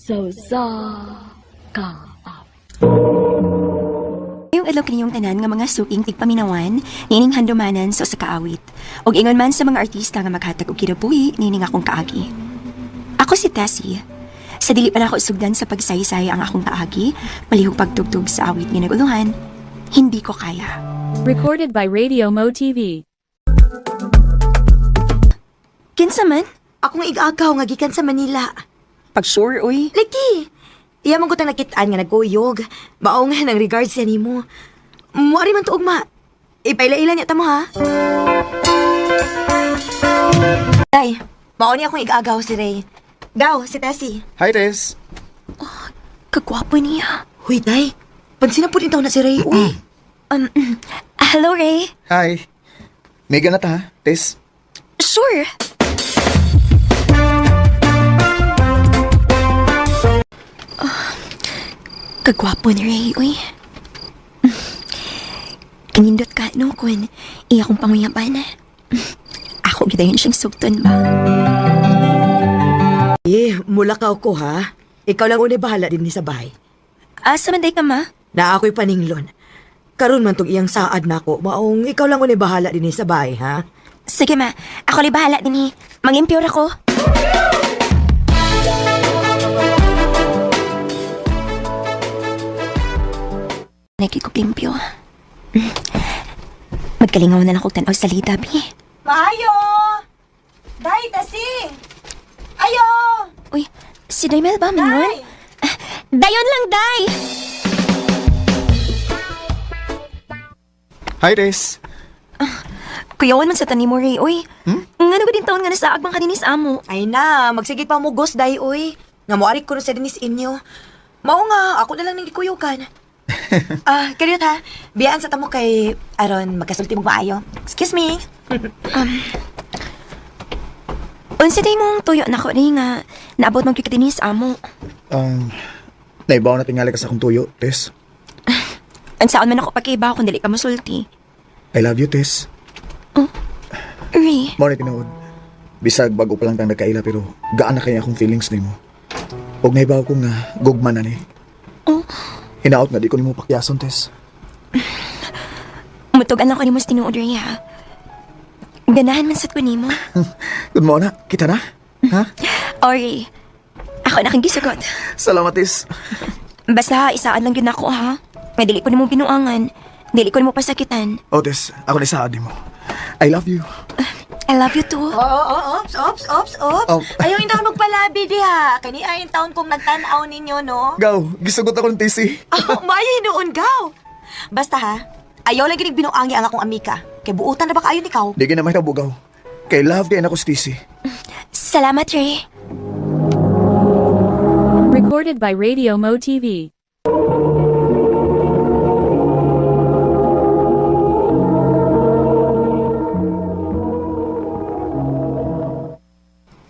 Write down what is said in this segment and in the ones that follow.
So sa ka. Yung adlaw kaniyong tanan nga mga suking tigpaminawan, nining handumanan sa kaawit. Og ingon man sa mga artista nga maghatag og kinabuhi, nining akong kaagi. Ako si Tessie. Sa dili pa na ako sugdan sa pagsaysay ang akong kaagi, malihog pagtugtog sa awit nga naguluhan, hindi ko kaya. Recorded by Radio Mo TV. Kinsa man? Ako nga igagaw nga gikan sa Manila. Pag sure, uy. Lagi! Iya man ko tang nakitaan nga nagkuyog. Mao nga nang regards yan nimo. Muari man tuog ma. Ipaila-ila niya ta mo ha. Tay, mao ni akong igagaw si Ray. Gaw, si Tessie. Hi, Tess. Kagwapo niya. Huy, Tay. Pansin na po din na si Ray. Uy. Hello, Ray. Hi. Mega na ta, ha, Tess? Sure. Kagwapo ni Ray, uy. Kanindot ka, no, kun iya kong panguyaban. Ako gidayon siyang sugton ba? Mulakaw ko ha. Ikaw lang unay bahala din ni sa bahay. Asa man day ka, ma? Na ako'y paninglon. Karon man tong iyang saad na ako. Maong ikaw lang unay bahala din ni sa bahay ha. Sige, ma. Ako li bahala din, Mag-impure ako. Nakikupimpyo. Magkalingaw na lang kong tanaw sa lida, bi. Maayo! Day, Tasi! Ayo! Uy, si Daymel ba, Mingon? Dayon lang, Day! Hi, Tess. Kuyawan man sa tanim mo, Ray, uy. Nga na din taon nga nasa agbang kaninis amo. Ay na, magsigit pa mo gos, Day, uy. Nga moarik ko na sa dinis inyo. Mao nga, ako na lang nang ikuyukan. Karyot ha. Biyaan sa tamo kay Aron, magkasulti mo maayo. Excuse me. Unsa day mong tuyo na ko, Ray, nga naabot mong kikatinis amo. Naibaw na tingali ka sa akong tuyo, Tess. Ang saan man ako pagkaiba kung dili ka masulti. I love you, Tess. Ray, Mao na tinuod. Bisag bago pa lang tang nagkaila pero gaan na kaya akong feelings nimo. Og naibaw ko nga gugma na ni. Hinaot nga di ko nimo pakyason, Tess. mutugan lang ko ni mo sa tinuod, Ray, ha? Ganahan man sad ko nimo. Good mo na, kita na? Ha? Ori, ako na kang gisugot. Salamat, Tess. Basta isaan lang yun ako, ha? Nga dili ko ni mo binuangan. Dili ko ni mo pasakitan. Oh, Tess, ako na isaad mo. I love you. I love you too. Ops. Ayaw hindi ako magpalabi di ha. Kani ay taon kong nagtanaw ninyo, no? Gaw, gisugot ako ng Tessy. Maayo hinuon, gaw. Basta ha, ayaw lang ginig binuangi ang akong amika. Kay buutan na ba kayo ni Kaw? Di ka na may nabugaw. Kay love din ako si Tessy. Salamat, Ray. Recorded by Radio Mo TV.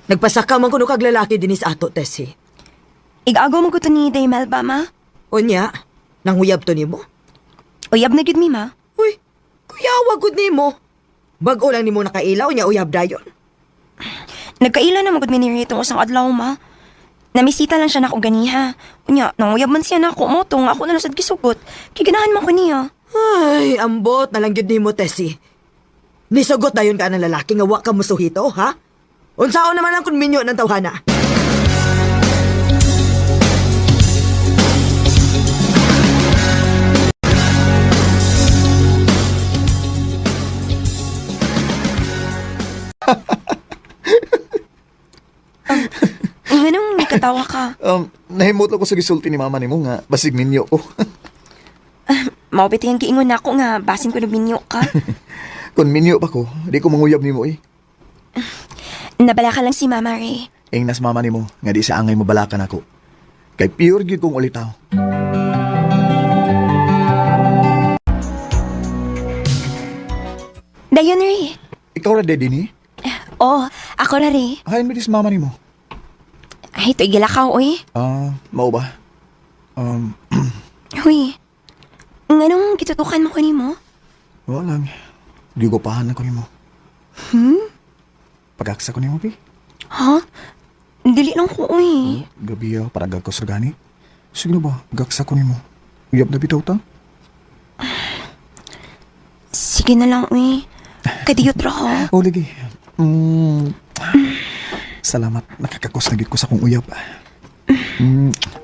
Nagpasaka man kuno kag lalaki dinis ato, Tessie. Igagaw mo ko to ni Daymel ba, ma? Unya, nanguyab to nimo? Uyab na gid mi, ma. Uy, kuyawa gud nimo. Bag-o lang nimo nakailaw nya uyab dayon. Nagkaila na magud mi ni Ray itong usang adlaw, ma. Namisita lang siya na akong ganiha. Unya, nanguyab man siya na ako mo tong ako na lang sad gisugot. Kiganahan man ko niya. Ay, ambot na lang gyud nimo, Tessie. Nisugot dayon ka ng lalaki nga wa ka musuhito, ha? Unsaon naman ang kunminyo ng tawhana? Anong may katawa ka? Nahimot ko sa gisulti ni mama nimo nga basig ninyo ko. Maupit yung giingon na ako nga basin ko na binyo ka. Kung minyo pa ko, di ko manguyab nimo eh. Nabala ka lang si Mama Ray. Ingnas mama nimo nga di sa angay mo balakan ako. Kay pure gyud kong ulitaw. Dayon, Ray. Ikaw ra daddy ni? Oh, ako na, Ray. Hain mo dis mama nimo. Ay, ito igilakaw, uy. Mao ba? Huy. Nganong kitutukan mo ko ni mo? Wala lang. Di ko pahan ako nimo. Pag-aksa ko nimo, pi. Ha? Dili lang ko, uy. Gabi para gagkos ra gani. Sige na ba, gaksa ko nimo. Uyab na bitaw ta. Sige na lang, uy. Kadiyot ra ko. O, lagi. Salamat, nakakakos na gid ko sa kong uyab.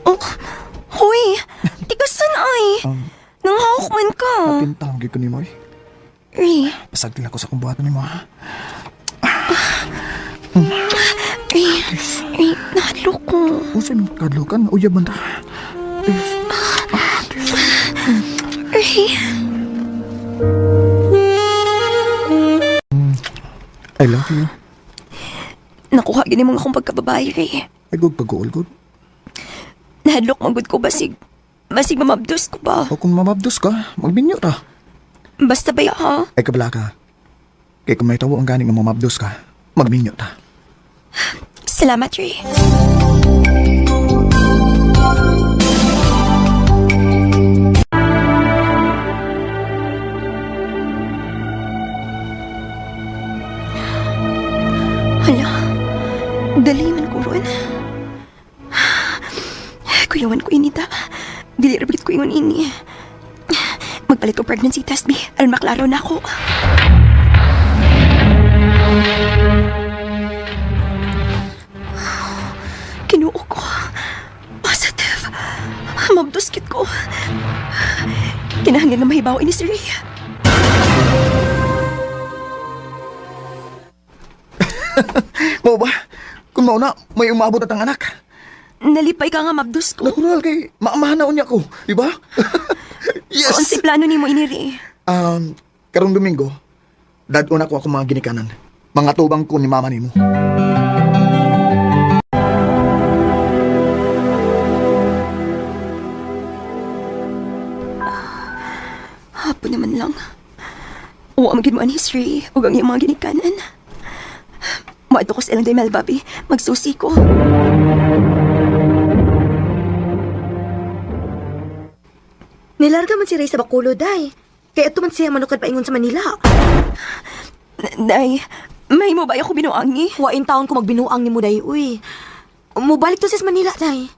Oh, huy. Tigasan, ay. Nanghawak man ka. Pintang gid ko nimo eh. Ray, Pasagdil ako sa kong buhaton nimo ha. Ray, nahadlo ko. Usan kadlukan, uyab man ta. Ray. I love you. Nakuha gini mo nga akong pagkababae, Ray. Ay gud pag-uol gud. Nahadlok magud ko basig mamabdos ko ba? O kung mamabdos ka, magbinyo ta. Basta ba ha? Ay kabla ka. Kay kung may tawo ang ganing nga mamabdos ka, magbinyo ta. Salamat, Ray. Hala, dali man ko ron. Kuyawan ko inita. Dili rabit ko ingon ini. Magpalit ko pregnancy test, bi. Aron maklaro na ako. Kinuo ko. Positive. Mabduskit ko. Kinahanglan na mahibaw ini si Ray. Mo ba? Kung mauna, may umabot at ang anak. Nalipay ka nga mabdus ko. Natural kay maamahanaon niya ko, di ba? Yes! Kung si plano ni mo ini, Ray. Karong Domingo, dadon ako mga ginikanan. Mga tubang ko ni mama ni mo. Hapon naman lang. Uwa magin mo ang history o ang iyong mga ginikanan. Maadto ko sa ilang day Melbabi. Magsusi ko. Nilarga man si Ray sa Bacolod, day. Kaya ito man siya manukad paingon sa Manila. Day, may mo ba ako binuangi? Wain taon ko magbinuang ni mo, day, uy. Mubalik to sa Manila, day.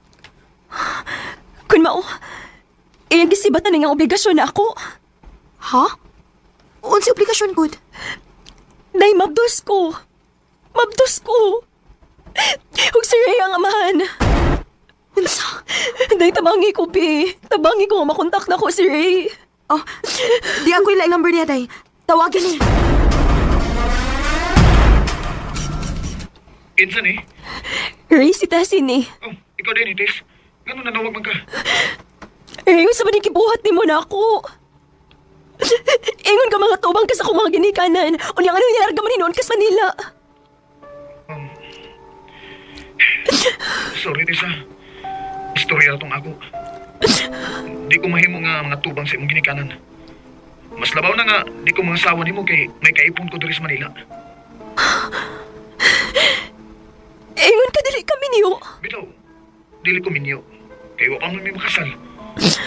Kun mao, iyang gisibatan na nga obligasyon na ako. Ha? Unsi obligasyon, good? Day, mabdos ko. Mabdos ko. Huwag si Ray ang amahan. Unsa? Day, tabangi ko, Pi. Tabangi ko nga makontak na ko si Ray. Oh, di ako yung number niya, day. Tawagin niya. Kinsan eh? Ray, si Tassin eh. Oh, ikaw din, Itis. Gano'n nanawag man ka? Ray, sa ba kibuhat ni mo na ako? Ingon ka mga tubang ka sa kong mga ginikanan. Unyang ano nilarga man hinoon ka sa Manila. Sorry, Tisa. Istorya itong ako. Di ko mahimo nga mga tubang sa imong ginikanan. Mas labaw na nga, di ko mga sawa nimo kay may kaipon ko diri sa Manila. Ingon ka dili kami niyo. Bitaw, dili ko minyo. Kay wa pa man may makasal.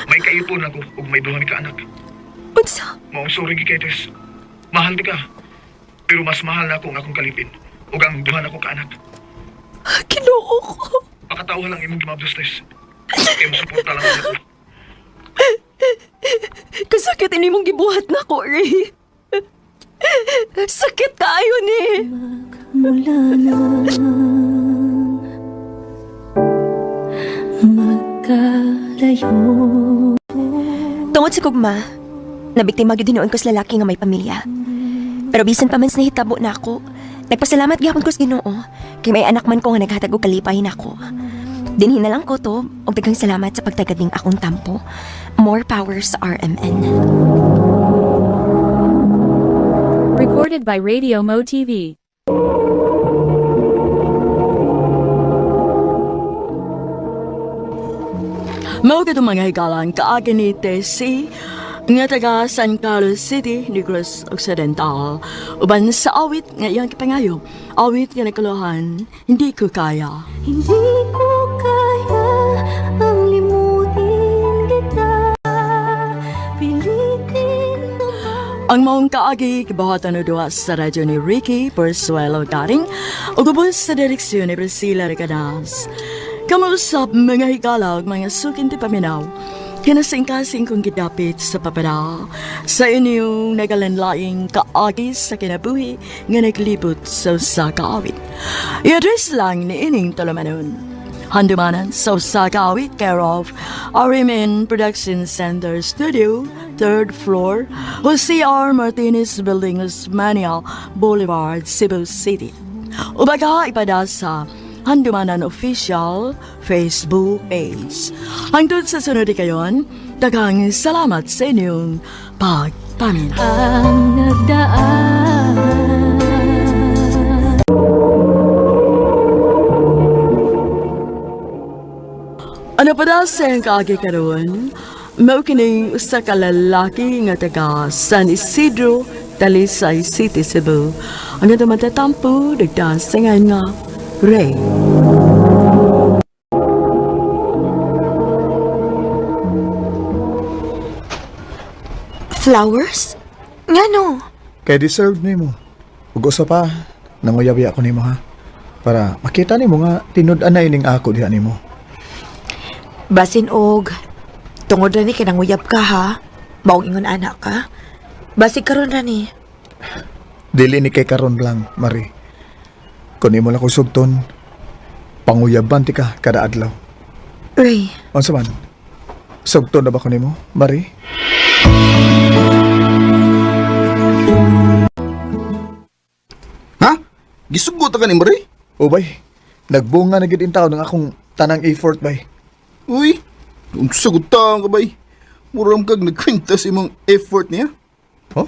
May kaipon ako ug may duha mi ka anak. Unsa? Maong sorry kay Tes. Mahal di ka. Pero mas mahal na ako ang akong kalipin. Ug ang duha na ko ka anak. Kinuo ko. Pakatawa lang imong gimabdos, Tes. Kaya mo suporta lang ako. Kasakit ini mong gibuhat na ko, Ray. Sakit kaayo ni. Mula nang magkalayo. Tungod sa kugma, nabiktima gyud hinoon ko sa lalaki nga may pamilya. Pero bisan pa man sa nahitabo na ako, nagpasalamat gyapon ko sa Ginoo kay may anak man ko nga naghatag og kalipay nako. Dinhi na lang ko to og daghang salamat sa pagtagaling akong tampo. More power sa RMN. Recorded by Radio Mo TV. Mao ka mga higalan kaagi ni Tessie nga taga San Carlos City, Negros Occidental. Uban sa awit nga iyang kipangayo. Awit nga nakaluhan, hindi ko kaya. Hindi ko kaya ang limutin kita. Pilitin naman Ang maong kaagi kibuhatan no duwa sa radyo ni Ricky Persuelo Daring o gubos sa direksyon ni Priscilla Ricadas. Kamusap mga higala ug mga sukin ti paminaw. Kinasing-kasing kong gidapit sa papara sa inyong nagalanlaing kaagi sa kinabuhi nga naglibot sa usa ka awit. I-address lang ni ining tulumanon. Handumanan sa usa ka awit care of Arimin Production Center Studio, 3rd floor, Jose R. Martinez Building, Osmania Boulevard, Cebu City. Ubaga ipada sa Handumanan Official Facebook page. Hangtod sa sunod kayon, daghang salamat sa inyong pagpaminaw. Ang nagdaan. Ano pa daw sa iyong kaagi karoon? Mao kining usa ka lalaki nga taga San Isidro, Talisay City, Cebu. Ang ito matatampo, dagda sa nga Ray. Flowers? Ngano? Kaya deserve ni mo. Ug usa pa, nanguyabi ako nimo ha. Para makita nimo nga tinud-anay ning ako diha nimo. Basin og, tungod na ni kinanguyab ka ha? Maong ingon anak ka? Basig karon na ni. Dili ni kay karon lang, Mari. Kung imo lang ko sugton, panguyaban ti ka kada adlaw. Ray, Unsa man? Sugton na ba ko nimo, Mari? Ha? Gisugot ka ni Marie? O bay, nagbunga na gid in taon ng akong tanang effort bay. Uy, kung sagot ka bay. Muram kag nagkwenta sa imong effort niya. Oh?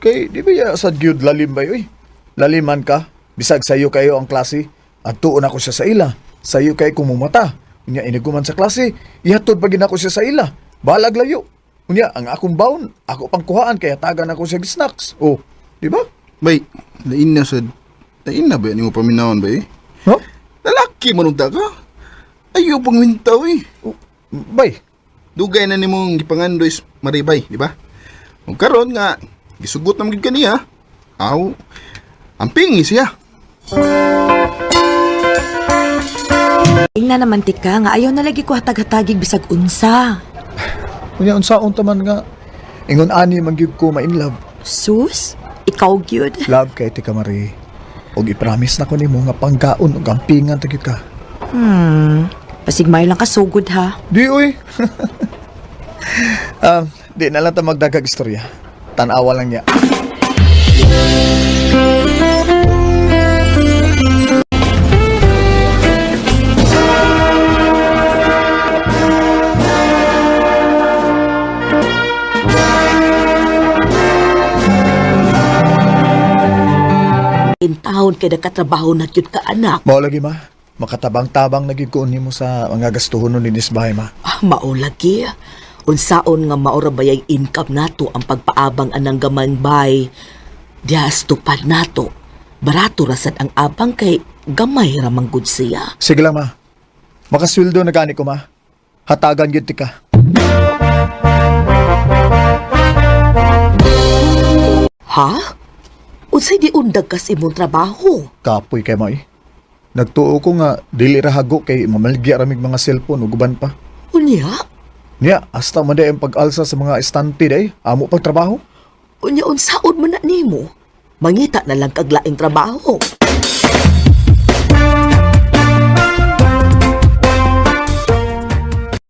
Kay di ba ya sad gyud lalim bay oy? Laliman ka, bisag sayo kayo ang klase. At tuon ako siya sa ila. Sayo kay kumumata. Unya iniguman sa klase, ihatod pa gid ako siya sa ila. Balag layo. Unya ang akong baon, ako pang kuhaan kaya tagan ako siya snacks. Oh, di ba? Bay, lain na sad. Lain na ba ni mo paminawon bay? Huh? Lalaki manunta ka? Ayaw pang wintaw eh. Oh, bay, Dugay na ni mong gipangandoy Marie bay, di ba? Kung karon nga, gisugot na magid kaniya. Aw, ang pingi siya. ingna naman ti ka nga ayaw na lagi ko hatag-hatagig bisag unsa. unya unsaon taman nga ingon ani man gyud ko ma in love. Sus, ikaw gyud. Love kay ti ka Mari. Og i-promise na ko nimo nga panggaon ug gampingan ta gyud ka. Pasigmay lang ka sugod ha. Di uy. Di na lang ta magdagag istorya. Tanawa lang niya. Intahon kay nakatrabaho na yun ka anak. Mao lagi ma. Makatabang-tabang nagid ko nimo sa mga gastuhon ni Nisbahay ma. Maulagi. Unsaon nga maura bayay income nato ang pagpaabang anang gamang bay. Diyas tupad nato. Barato rasad ang abang kay gamay ramang good siya. Sige lang ma. Makasweldo na gani ko ma. Hatagan gyud ti ka. Ha? Unsay di undag kas imong trabaho? Kapoy kay mo eh. Nagtuo ko nga dili ra hago kay mamalgya ramig mga cellphone ug uban pa. Unya? Nya, hasta man day ang pag-alsa sa mga estante day, amo pag trabaho. Unya unsaon man na nimo? Mangita na lang kag laing trabaho.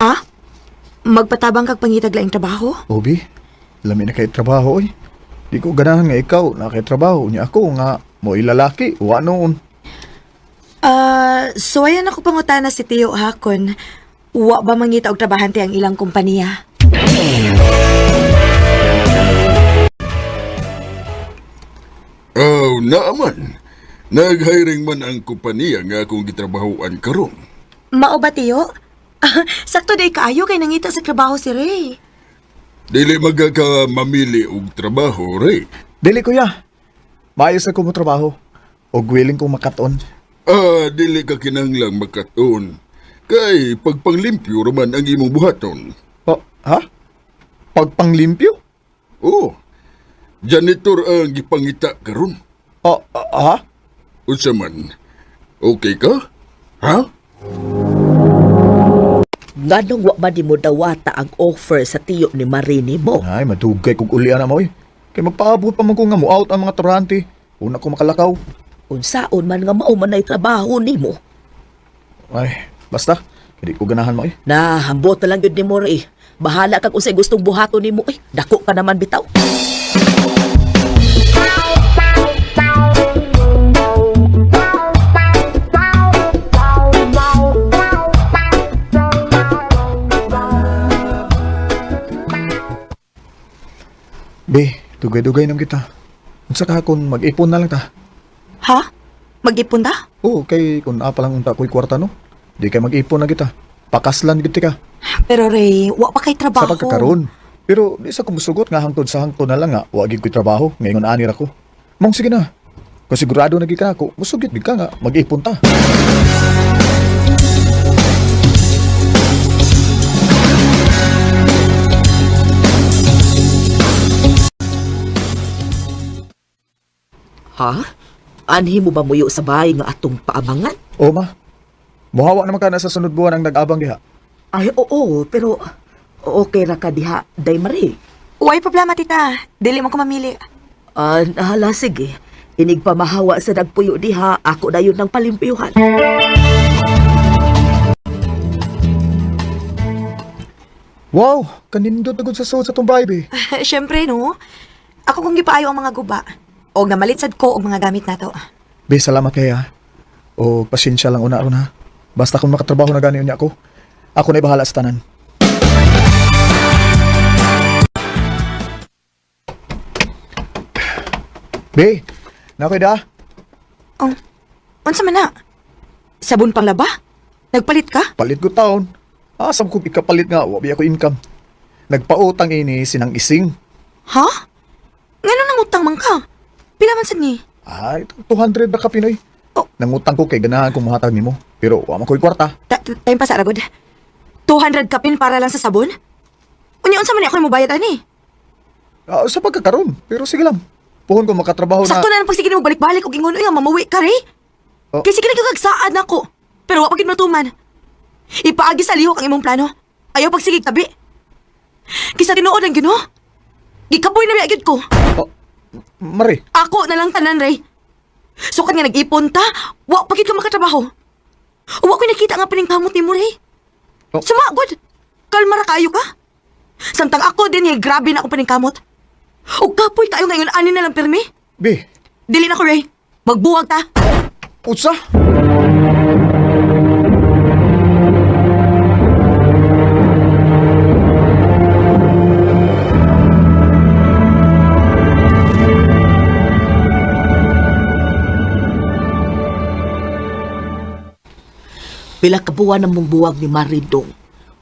Ha? Magpatabang kag pangitag laing trabaho? Obi, lami na kay trabaho oy. Di ko ganahan nga ikaw na kay trabaho nya ako nga mo ilalaki wa noon. So ayan ako pangutana si Tio Hakon. Wa ba mangita og trabahante ang ilang kompanya? Oh, naaman. Nag-hiring man ang kompanya nga akong gitrabahoan karon. Mao ba, Tio? Sakto day kaayo kay nangita sa trabaho si Ray. Dili magaka mamili og trabaho, Ray. Dili kuya. Maayos ako mo trabaho. Og willing kong makaton. Dili ka kinahanglang makaton. Kay pagpanglimpyo raman ang imong buhaton. Ha? Pagpanglimpyo? Oo. Janitor ang gipangita karon. Ha? Unsa man? Okay ka? Ha? Nganong wa ba di mo dawata ang offer sa tiyo ni Marini mo? Ay, madugay kog ulian na mo eh. Kay magpaabot pa man ko nga mo out ang mga trabahante. Una ko makalakaw. Unsaon man nga mao man ay trabaho nimo? Ay, basta. Hindi ko ganahan mo eh. Na, hambot na lang yun ni mo eh. Bahala kag unsay gustong buhato nimo eh. Dako ka naman bitaw. Be, dugay-dugay nam kita. Unsa ka kung mag-ipon na lang ta? Ha? Mag-ipon ta? Oo, kay kung apa lang unta ko'y kwarta no. Di kay mag-ipon na kita. Pakaslan giti ka. Pero Ray, wa pa kay trabaho. Sa pagkakaroon. Pero di sa kumusugot nga hangtod sa hangtod na lang nga, wag ko'y trabaho, ngayon anir ako. Mong sige na. Kung sigurado na gid ka ako, musugit gid ka nga, mag-ipon ta. Ha? Anhi mo ba muyo sa bahay nga atong paabangan? O ma, muhawa naman ka na sa sunod buwan ang nag-abang diha. Ay, oo, pero okay ra ka diha, Day Marie. Uway problema, tita. Dili mo ko mamili. Hala, sige. Inig pa mahawa sa nagpuyo diha, ako na yun ng palimpiyuhan. Wow, kanindot na gud sa suot sa tong baby. Siyempre, no? Ako kung gipaayo ang mga guba. O namalitsad ko og mga gamit nato. Be, salamat kaya. O pasensya lang una ron ha. Basta kung makatrabaho na gani niya ako, ako na bahala sa tanan. Be, nakoy da. Oh, unsa man na? Sabon pang laba? Nagpalit ka? Palit ko taon. Asam ko ikapalit nga, wabi ako income. Nagpautang ini sinang ising. Ha? Ngano nang utang man ka? Pila man sad ni? Ay, 200 na ka Pinoy. Oh. Nangutang ko kay ganahan kong muhatag nimo. Pero wama ko'y kwarta. Time pa sa aragod. 200 kapin para lang sa sabon? Unya unsa man ni ako mobayad ani? Sa pagkakaroon. Pero sige lang. Puhon ko makatrabaho na. Sakto na lang pag sige mo balik-balik og ingon uy mamawi ka ri. Oh. Kay sige nagkagsaad nako. Pero wa pa gid matuman. Ipaagi sa lihok ang imong plano. Ayaw pag sige tabi. Kisa tinuod ang Ginoo. Gikapoy na gyud ko. Oh, Mari. Ako na lang tanan, Ray. Sukat nga nag-ipon ta, wa pa gid ka makatrabaho. Wa ko nakita nga paningkamot ni mo, Ray. Oh. Sumagod. Kalma ra kayo ka. Samtang ako din grabe na ako paningkamot. O kapoy tayo ngayon ani na lang pirmi. Be, Dili na ko, Ray. Magbuwag ta. utsa. Pila ka buwan ang mong buwag ni Maridong.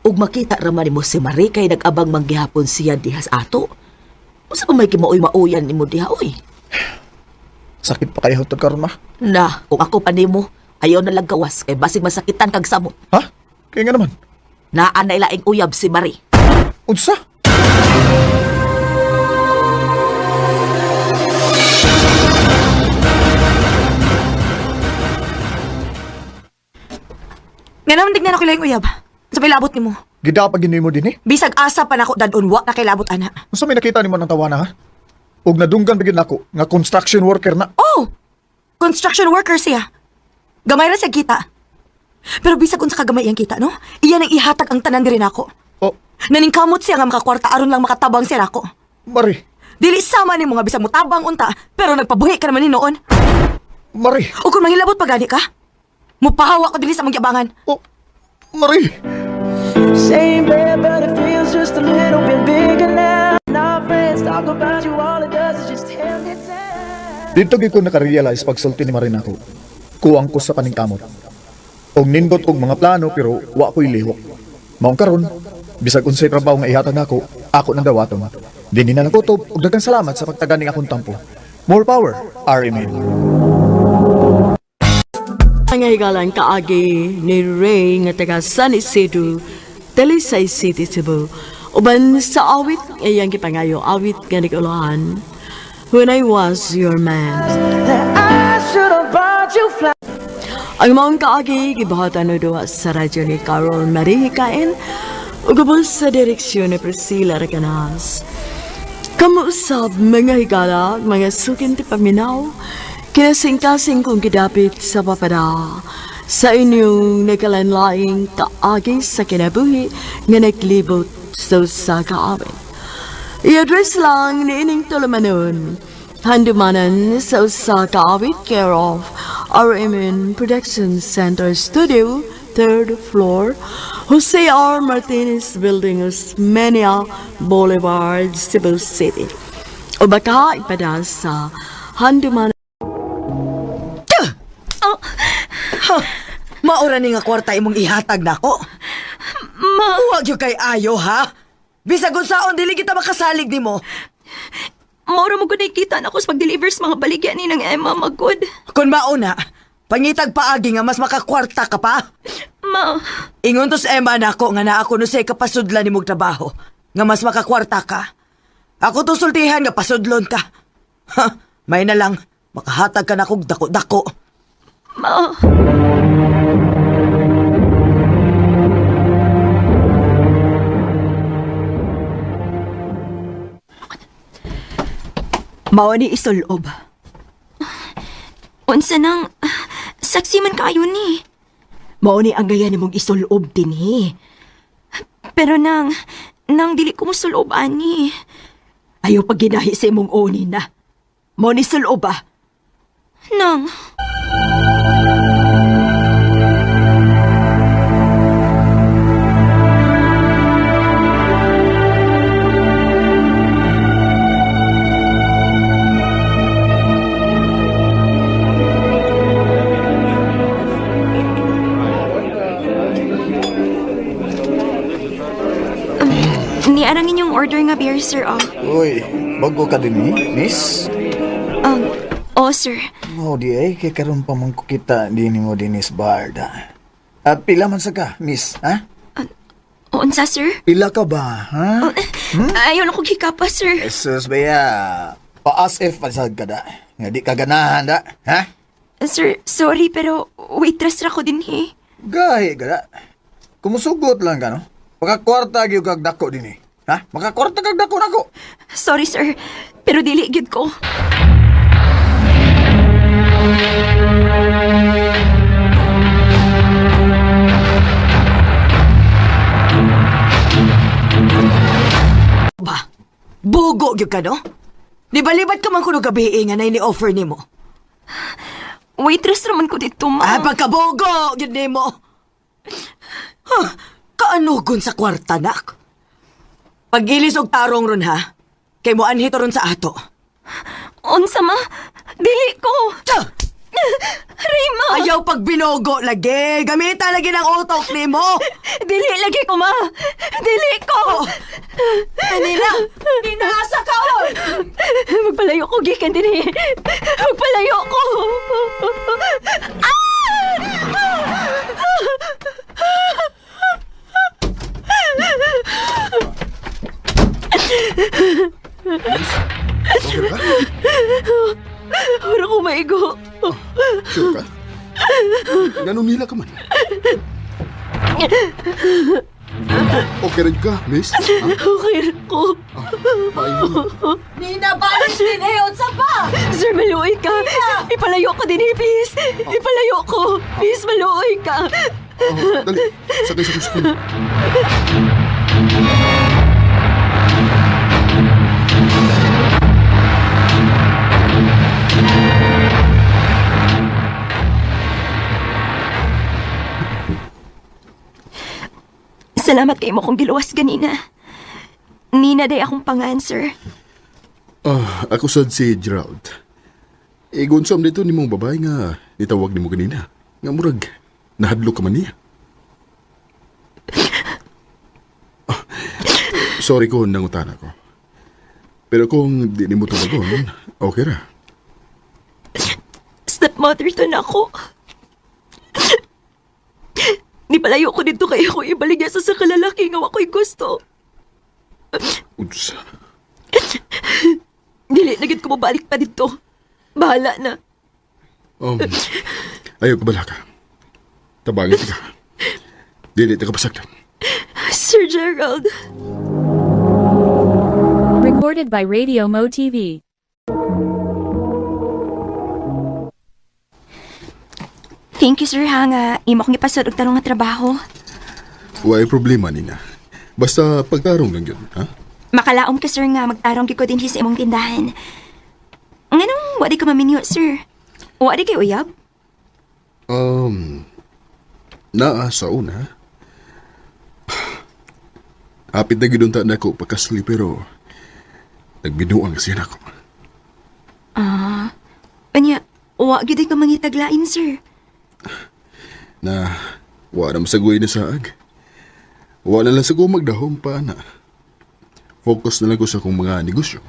Ug makita raman nimo si Marie kay nag-abang manggihapon siya dihas ato. Usa pa may kimauy-mauyan nimo diha oy. Sakit pa kayo hutod karon ma. Na, kung ako pa nimo, ayaw na lang gawas kay basig masakitan kag samot. Ha? Kaya nga naman. Naa na ilaing uyab si Marie. Utsa. Nga naman tignan ako lang uyab. Sa may labot ni mo. Gida pa ginoy mo din eh. Bisag asa pa nako dadon wa na kay labot ana. Unsa may nakita nimo ng tawana ha? Ug nadunggan bigid nako nga construction worker na. Oh! Construction worker siya. Gamay ra siya kita. Pero bisag unsa kagamay iyang kita, no? Iyan ang ihatag ang tanan diri nako. Oh, Naningkamot siya nga makakwarta aron lang makatabang siya nako. Mari. Dili sama ni mga bisag mo tabang unta, pero nagpabuhi ka naman ni noon. Mari. O kung manghilabot pa gani ka, mupahawa ko dili sa mong yabangan. Oh, Mari. Same bed, but it feels just a little bit bigger now. Now friends talk about you, all it does is just tear me down. Dito gyud ko nakarealize pagsulti ni Marin ako. Kuwang ko sa paningkamot. Og nindot og mga plano pero wa ko'y lihok. Maong karon, bisag unsay trabaho nga ihatag nako, ako nang dawaton. Dinhi na nakutob og daghang salamat sa pagtaganing akong tampo. More power, R.M.N. Ang higalan kaagi ni Ray nga taga San Isidro, Talisay City, Cebu. Uban sa awit ngayang kipangayo, awit nga nagulahan. when I was your man. I should have bought you flowers. Ang mga kaagi, gibahatan na doon sa radyo ni Carol Marie Cain, ugabos sa direksyon ni Priscilla Recanas. Kamuusap mga higala, mga sukin ti paminaw, kinasing-kasing kong gidapit sa papada, sa inyong nakalanlaing kaagi sa kinabuhi nga naglibot sa kaawit. I-address lang ni ining tulumanon, handumanan sa kaawit care of RMN Production Center Studio, 3rd floor, Jose R. Martinez Building, Osmeña Boulevard, Cebu City. O baka ipada sa handumanan. Maura ni nga kwarta imong ihatag nako. Huwag yung kay ayo, ha? Bisag unsaon dili kita makasalig nimo. Maura mo ko nakikita na ako sa pag-deliver sa mga baligya ni ng Emma Magod. Kun mauna, pangitag paagi nga mas makakwarta ka pa. Ma, Ingon to sa Emma nako nga naa ko no say kapasudlan nimong trabaho nga mas makakwarta ka. Ako to sultihan nga pasudlon ka. Ha, may na lang makahatag ka na kog dako-dako. ma. Mao ni isulob. Unsa nang saksi man kayo ni. Mao ni ang gaya nimong isulob dinhi. Pero nang dili ko musulob ani. Ayaw pag ginahi sa imong oni na. Mao ni sulob ah. Nang niarang inyong order nga beer, sir, oh. Uy, bago ka din miss? Oh, sir. Oh, di ay, kay karon pa man ko kita din mo dinis barda. At pila man sa ka, miss, ha? Unsa, sir? Pila ka ba, ha? Ayaw na kong hikapa, sir. Jesus, baya, pa-as if pasag ka da. Nga di ka ganahan da, ha? Sir, sorry, pero waitress ra ko din, eh. Gahi ka da. Kumusugot lang ka, no? Makakwarta gyud kag dako din eh. Ha? Makakwarta kag dako nako. Sorry, sir, pero dili gid ko. Ba, bugo gyud ka no? Di ba libat ka man kuno gabi nga na ini-offer nimo? Waitress raman ko dito, ma. Ah, pagkabugo gyud nimo. Huh, kaanugon sa kwarta nak. Pagilis og tarong ron ha. Kay mo anhito ron sa ato. Unsa, ma? Dili ko. Tsa! Rima! Ayaw pag binogo lagi. Gamita lagi ng utok nimo. Dili lagi ko, ma. Dili ko. Kanila, pinaasa ka on. Magpalayo ko, gikan din eh. Magpalayo ko. Okay ka? Wala ko maigo. Sure ka? Ganun nila ka man. Okay rin ka, miss? Ha? Okay ko. Paingin. Ninabalis din heon sa pa. Sir, maluoy ka. Ipalayo ko din eh, please. Ipalayo ko. Please, maluoy ka. Oh, dali. Sakay sa kusipin. Salamat kay mo kong giluwas ganina. Nina day akong pang-answer. Ako sad si Gerald. Gunsam dito ni mong babae nga nitawag ni mo ganina. Nga murag, nahadlo ka man niya. Sorry ko nangutan ako. Pero kung di ni mo tumagon, okay ra. Stepmother to na ako. Ni palayo ko dito kaya ako ibaligya sa kalalaki nga ako'y gusto. Unsa? Dili, nagit ko mabalik pa dito. Bahala na. Ayaw ka bala ka. Tabangin ka. Dili ka pasagdan. Sir Gerald. Recorded by Radio Mo TV. Thank you, sir, ha, nga imo kong ipasod og tarong nga trabaho. Huwag problema, Nina. Basta pagtarong lang yun, ha? Makalaom ka, sir, nga magtarong gyud ko din sa imong tindahan. Nganong wadi ko maminyo, sir? Wadi kay uyab? Naa sa una. Apit na ginunta na ako pagkasli pero nagbinuang kasi na ako. Anya, wa gyud ka mangitaglain, sir. Na wala na masagoy na saag. Wala lang sa ko magdahom pa na. Focus na lang ko sa akong mga negosyo.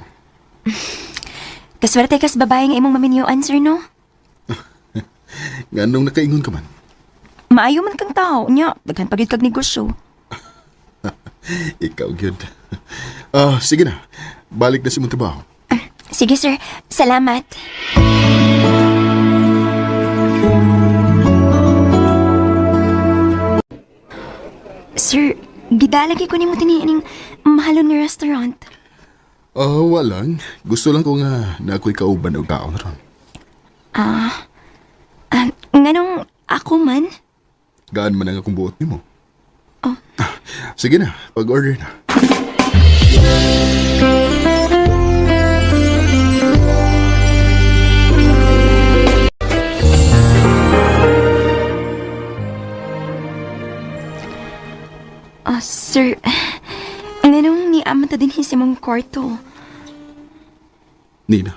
Kaswerte kas babae nga imong maminyoan, sir, no? Nganong nakaingon ka man? Maayo man kang tao, nya, daghan pagid kag negosyo. Ikaw yun. Sige na. Balik na si mong trabaho. Sige, sir. Salamat. Sir, gidalagi ko nimo tiniining mahalon nga restaurant. Walang. Gusto lang ko nga na ako'y kauban o kaon ron. Nganong ako man? Gaan man ang akong buot ni mo. Sige na. Pag-order na. Sir, nganong ni amata din sa imong kwarto? Nina,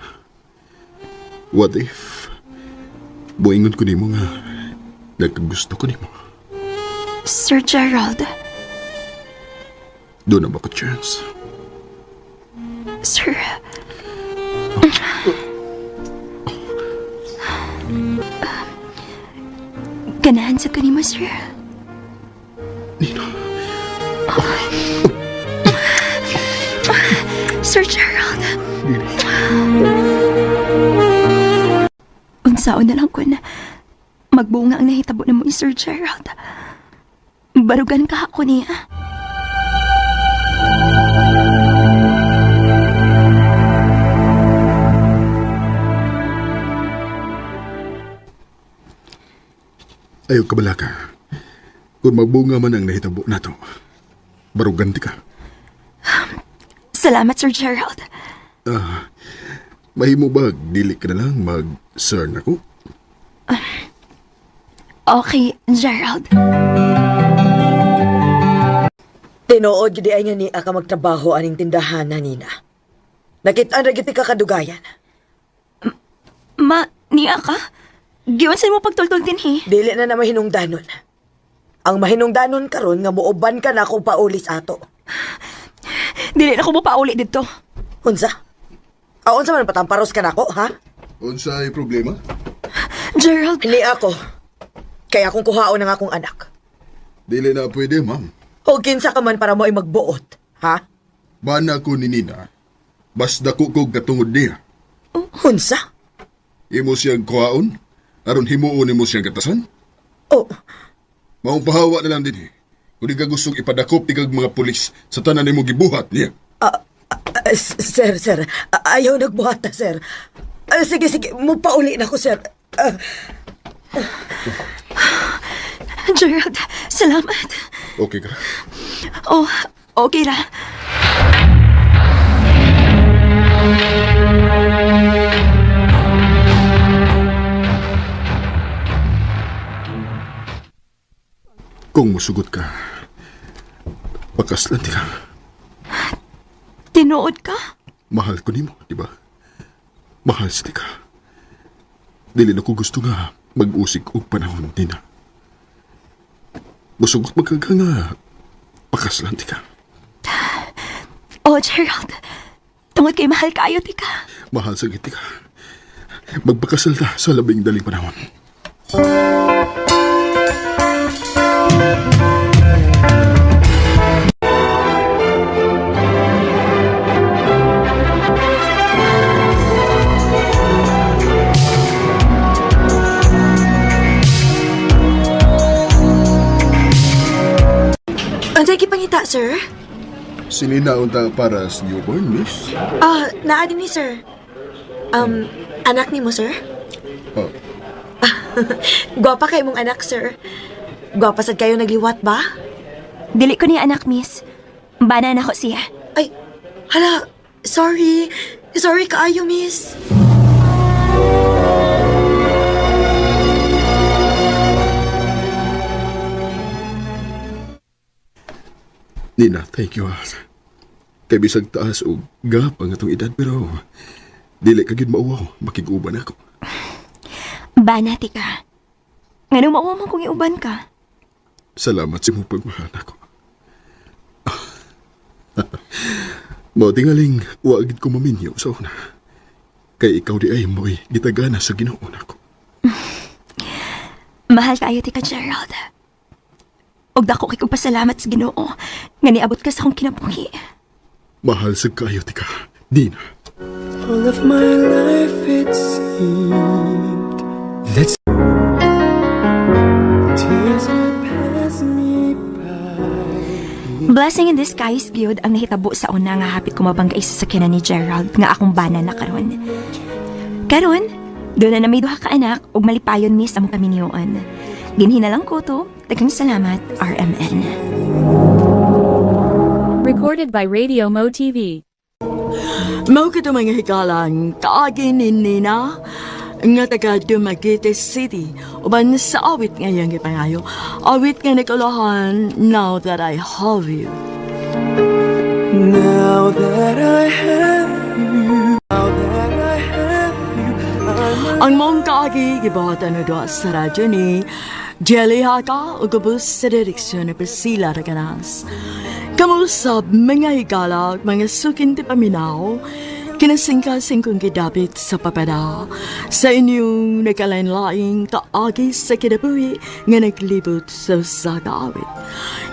what if buingon ko ni mo nga nagkagusto ko ni mo? Sir Gerald, Doon na ba ko chance? sir. Ganahan sa kanimo, sir. Nina, Sir Gerald. Nina. Unsaon na lang ko na magbunga ang nahitabo na mo ni Sir Gerald. Barugan ka ako niya. Ayaw ka bala ka. Kung magbunga man ang nahitabo na to, barugan di ka. Salamat, Sir Gerald. Mahimo ba, dili ka na lang mag-sir na ko? Okay, Gerald. Tinuod yun ay nga ni ka magtrabaho aning tindahan na nina. Nakita na giti ka kadugayan. Niya ka? Giwansan mo pagtultol din, Dili na na mahinungdanon. Ang mahinungdanon karon nga muuban ka na kung paulis ato. Dili na ko mo pauli dito. Unsa? Unsa man patamparos ka na ko, ha? Unsay problema? Gerald, Ni ako. Kaya akong kuhaon ng akong anak. Dili na pwede, ma'am. O kinsa ka man para mo ay magbuot, ha? Bana ko ni Nina. Bas dako kog katungod niya. Unsa? Imo siyang kuhaon? Aron himuon mo siyang katasan? Oh, Maong pahawa na lang din eh. Kung di ka gustong ipadakop ikag mga pulis sa tanan mo gibuhat niya. sir. Ayaw nagbuhat na, sir. Sige, mupauli na ko, sir. Gerald, salamat. Okay ka? Oh, okay ra. Kung musugot ka, pakaslan di ka. Tinuod ka? Mahal ko nimo, di ba? Mahal sila ka. Dili na ko gusto nga mag-usig og panahon din na. Musugot magkaga nga, pakaslan di ka. Oh, Gerald. Tungod kay mahal kayo, tika. Mahal sa giti ka. Magpakasal na sa labing daling panahon. na, sir? Sinina unta para sa newborn, miss? Naa din ni sir. Anak ni mo, sir? Oh, Gwapa kayo mong anak, sir. Gwapa sad kayo nagliwat ba? Dili ko ni anak, miss. Bana na ko siya. Ay, hala, sorry. Sorry kaayo, miss. Nina, thank you, Kay bisag taas o gap ang atong edad, pero dili ka gid mauwaw, makiguban ako. Bana, tika. Nga mauwa mo kung iuban ka. Salamat sa mong pagmahal ako. Mao tingaling, wagid ko maminyo sa una. Kay ikaw di ay mo'y gitagana sa Ginoo nako. Mahal tayo, tika Gerald. Og dako kay kong pasalamat sa Ginoo nga niabot ka sa akong kinabuhi. Mahal sa kayo, tika. Dina. All of my life it seemed that tears would pass me by. Blessing in disguise, gyud ang nahitabo sa una nga hapit ko mabanggay sa sakyanan ni Gerald nga akong bana na karon. Karon, doon na may duha ka anak ug malipayon miss among kaminyoon. Ginhinalang ko to, daghang salamat, RMN. Recorded by Radio Mo TV. Mao kito mga hikalang kaagi ni Nina nga taga Dumaguete City uban sa awit ngayong gipangayo. Awit nga nakalahan, Now That I Have You. Now that I have you, now that I have you, Ang mong kaagi gibuhatan na doon sa radyo ni Jelly Haka o gabos sa direksyon ni Priscilla Raganas. Kamusab mga higala mga sukin ti paminaw, kinasingkasing kong gidapit sa papada sa inyong nagkalain-laing kaagi sa kinabuhi nga naglibot sa usagawit.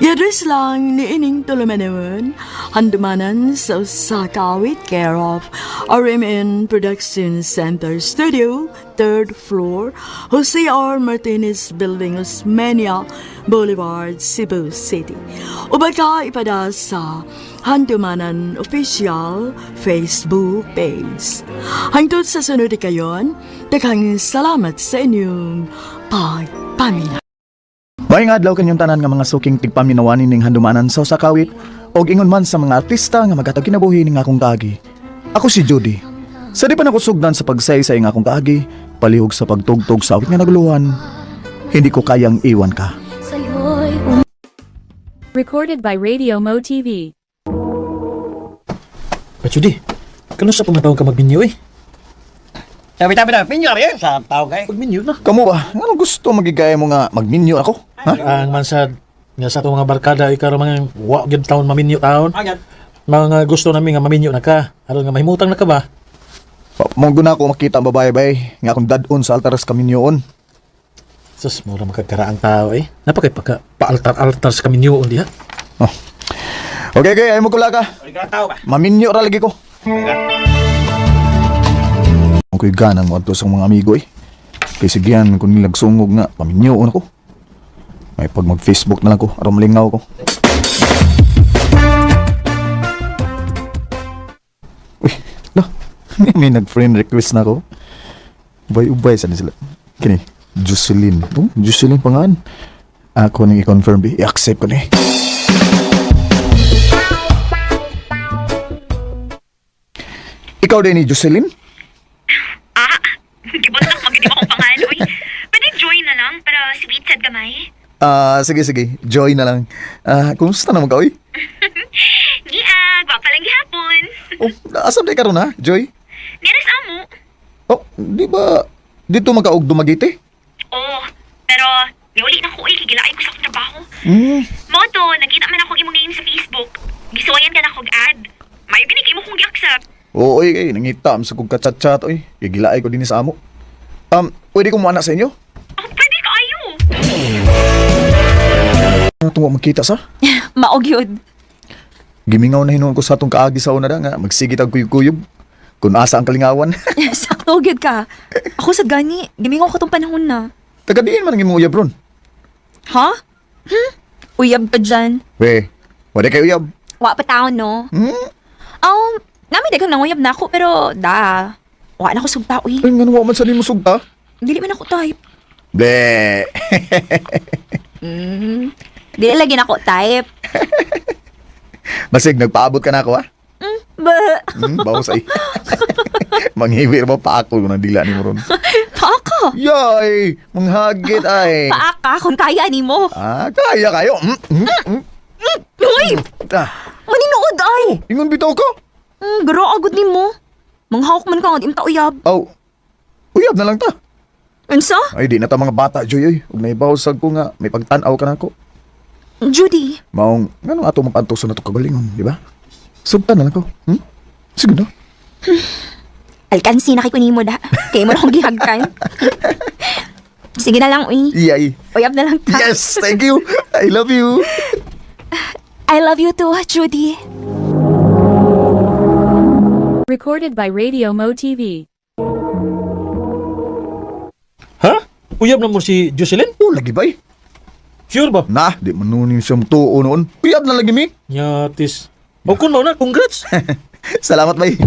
Yadres lang ni ining tulumanon, handumanan sa usagawit care of RMN Production Center Studio, 3rd floor, Jose R. Martinez Building, Osmeña Boulevard, Cebu City. Ubaga ipada sa Handumanan Official Facebook page. Hangtod sa sunod kayon, daghang salamat sa inyong pagpamina. May nga adlaw kanyang tanan nga mga suking tigpaminawanin ning handumanan sa usakawit og ingon man sa mga artista nga magatag kinabuhi ning akong kaagi. Ako si Judy. Sa di pa nakusugdan sa pagsaysay ng akong kaagi, palihog sa pagtugtog sa awit nga naguluhan, hindi ko kayang iwan ka. Recorded by Radio Mo TV. Judy, kano sa pumatawag ka magminyo eh? Sabi na, minyo rin sa tao kay. Magminyo na. Kamu ba? Anong gusto magigaya mo nga magminyo ako? Ha? Ang mansad, nga sa itong mga barkada, ikaw mga wag taon maminyo taon. Mga gusto namin nga maminyo na ka. Aron nga mahimutang na ka ba? Mong guna ko makita ang babae bay, nga akong dadon sa altaras kaminyoon. Sus, mura magkagaraang tao eh. Napakay pa-altar sa kaminyoon diha. Oh. Okay, ay mo kula ka. Maminyo ra lagi ko. Ako'y ganang mo ato sa mga amigo eh. Kay sigihan kung nilagsungog nga, paminyoon ako. May pag mag-Facebook na lang ko, aram lingaw ko. Uy, no. May nag-friend request na ako. Ubay-ubay sana sila. Kini, Jocelyn. Oh, Jocelyn pangaan. Ako nang i-confirm, i-accept ko na eh. Ikaw din ni Jocelyn? Gibot lang pag hindi mo akong pangalan, oy. Pwede join na lang para sweet sad gamay. Sige. Joy na lang. Kumusta naman ka, oy? Gwapa lang gihapon. Oh, asam di ka ron ha, Joy? Neres amo. Oh, di ba dito magkaog dumagite? Oo, pero niuli na ko, kigilain ko sa akong trabaho. Moto, nakita man ako imong ngayon sa Facebook. Gisuwayan ka na akong ad. Mayo ginig imo kong gi-accept. Oo, oy, nangitam sa kong kachat-chat, oy. Gigilaay ko din sa amo. Pwede kong muana sa inyo? Pwede ka ayo. Tungo magkita sa? Maog yun. Gimingaw na hinuon ko sa atong kaagi sa una na nga, magsigit ang kuyog-kuyog. Kung asa ang kalingawan. Sakto, gyud ka. Ako sa gani, gimingaw ko tong panahon na. Tagadiin man ang imong uyab ron. Ha? Uyab ka dyan. We, Pwede kayo yab. Wa pa taon, no? Namin daghang nanguyab na ako, pero wa na ako sugta, uy. Ay, nga nawa man sa nimo sugta. Dili man ako type. Ble. Dili lagi na ako type. Basig, nagpaabot ka na ako, ha? Bawas ay. Manghiwir mo pa ako kung dila ni mo ron. Paaka? Yay! Manghagit ay. Paaka kung kaya ni mo. Kaya kayo. Uy! Maninood ay! Ingon bitaw ka? Garo agad ni mo. Manghawak man ka nga di ta uyab. Uyab na lang ta. Unsa? Ay, di na ta mga bata, Joy, ay. Huwag na ibawsag ko nga, may pagtanaw ka na ako. Judy. Maong, nga ato mapantuso na ito kagalingon, di ba? Sugtan na lang ko. Sige na. Alkansi na kay kunimo da. Kaya mo na akong gihagkan. Sige na lang, uy. Yay. Uyab na lang ta. Yes, thank you. I love you. I love you too, Judy. Recorded by Radio Mo TV. Ha? Uyab na mo si Jocelyn? Lagi ba eh? Sure ba? Nah, di manunin siyang tuo noon. Uyab na lagi mi. Yatis. O kun mo na, congrats. Salamat bay.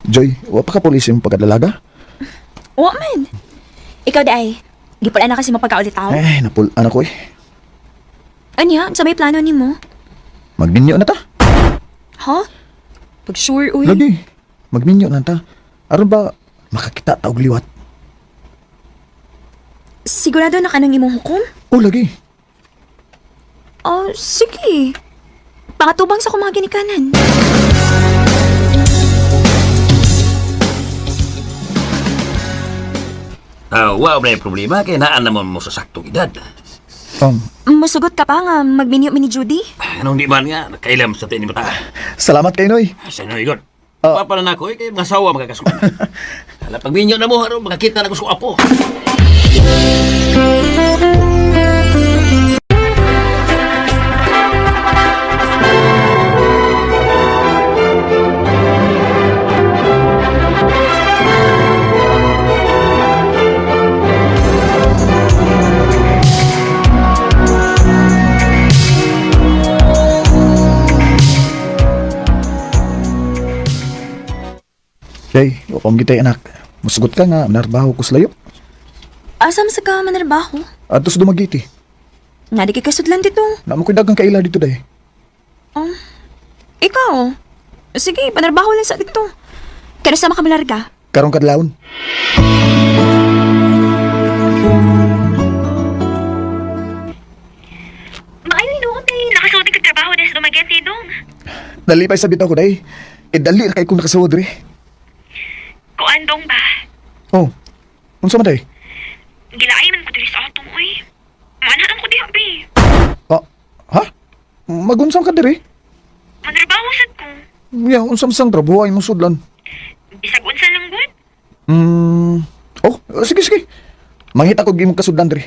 Joy, wa pa ka pulis yung pagkadalaga? Wa man. Ikaw day. Di pala na kasi mapagkaulit ako. Napulaan ako eh. Anya, sa may plano ni mo? Magminyo na ta. Ha? Pag sure, uy. Lagi. Magminyo na ta. Aron ba makakita ta og liwat? Sigurado na ka nang imong hukom? Lagi. Sige. Pangatubang sa kummga ginikanan. Wow, may problema kaya naan naman mo sa saktong edad. Masugot ka pa nga magminyo ni Judy? Anong di man nga, nakailam sa tinig mo ta. Salamat kay Noy. Sa Noy, God. Papalan ako kaya mga sawa magkakasukan. Hala, pag minyo na mo, makakita na ko sa apo. Jay, wakam kita anak. Masugot ka nga, narbaho ko sa layo. Asam sa ka manarbaho? Ato sa dumagiti. Nga di kay kasudlan dito. Namo ko'y dagang kaila dito day. Ikaw? Sige, panarbaho lang sa dito. Kaya sama ka malarga? Karong kadlawon. Maayo inuot eh. Nakasulti ka trabaho dahil sa dumageti dong. Dali pa sa bitaw ko day. Dali ra kay kung nakasawod ri. Kuan dong ba? Unsa man day? Gilaay man ko diri sa atong uy. Manahan ko diha be. Ha? Magunsam ka diri? Manarbaho sad ko. Ya, unsam sang trabaho ay mong sudlan. Bisag unsa lang gud. Sige. Mangita ko gimong kasudlan diri.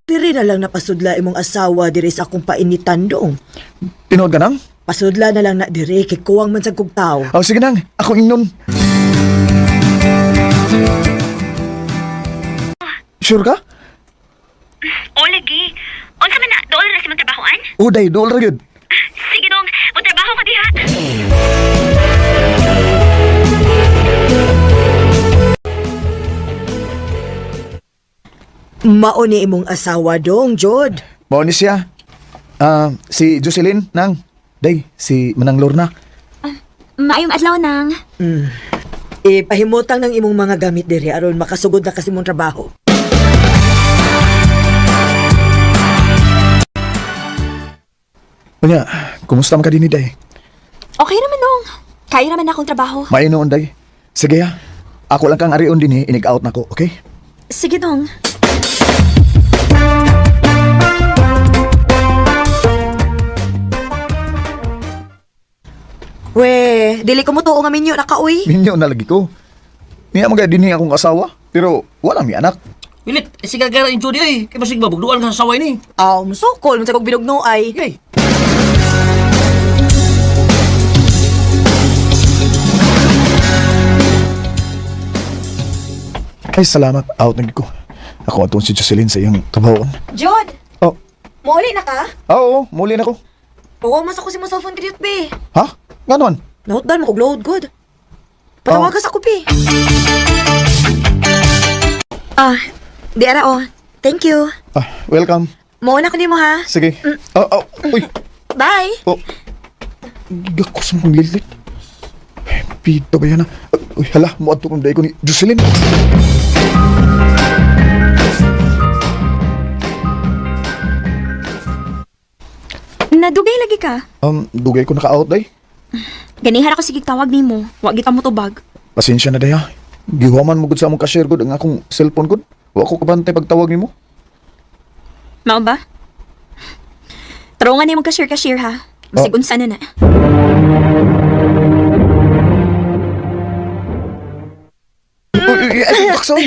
Diri na lang napasudla imong asawa diri sa akong painitan dong. Tinood ka nang? Pasudla na lang na diri kay kuwang man sa kong tao. Sige nang, ako ingnon. Sure ka? O lagi. Unsa man na dool na si mong trabahoan? Day, dool ra gyud. Sige dong, mo trabaho ka diha. Mao ni imong asawa dong, Jod. Mao ni siya. Si Jocelyn nang. Day, si Manang Lorna. Maayong adlaw nang. Ipahimutang ng imong mga gamit diri aron makasugod na kasi mong trabaho. Unya, kumusta man ka din ni Day? Okay naman dong. Kaya naman akong trabaho. Mainoon Day. Sige ha. Ako lang kang arion din inig-out na ko, okay? Sige dong. We, dili ko mo tuo nga minyo na ka, uy. Minyo na lagi ko. Niya mga din akong asawa, pero wala mi anak. Wilit, sigagara yung Judy ay. Kaya masig mabugduan ka sa saway ni. Musukol, masag kong binugno ay. Okay. Ay, salamat. Out na ko. Ako atong si Jocelyn sa iyang trabahoon. Jod! Oh. Mauli na ka? Oo, muli na ko. Oo, mas ako si mo cellphone kriyot, be. Ha? Nga naman? Note down, makog-load good. Patawagas ako, be. Di ara, oh. Thank you. Welcome. Mauna ko ni mo, ha? Sige. Uy. Bye. Oh. Gagakos mo kong lilit. Pito ba yan, ha? Uy, hala, muad to kong day ko ni Jocelyn. Nadugay lagi ka. Dugay ko naka-out, day. Ganihara ko sige tawag nimo. Wa kita mo tubag. Pasensya na, day, ha? Gihuman mo gud sa among cashier gud ang akong cellphone gud. Wa ko kabantay pagtawag nimo. Mao ba? Tarungan nimo cashier ha. Basig unsa na na. Ay, bakson.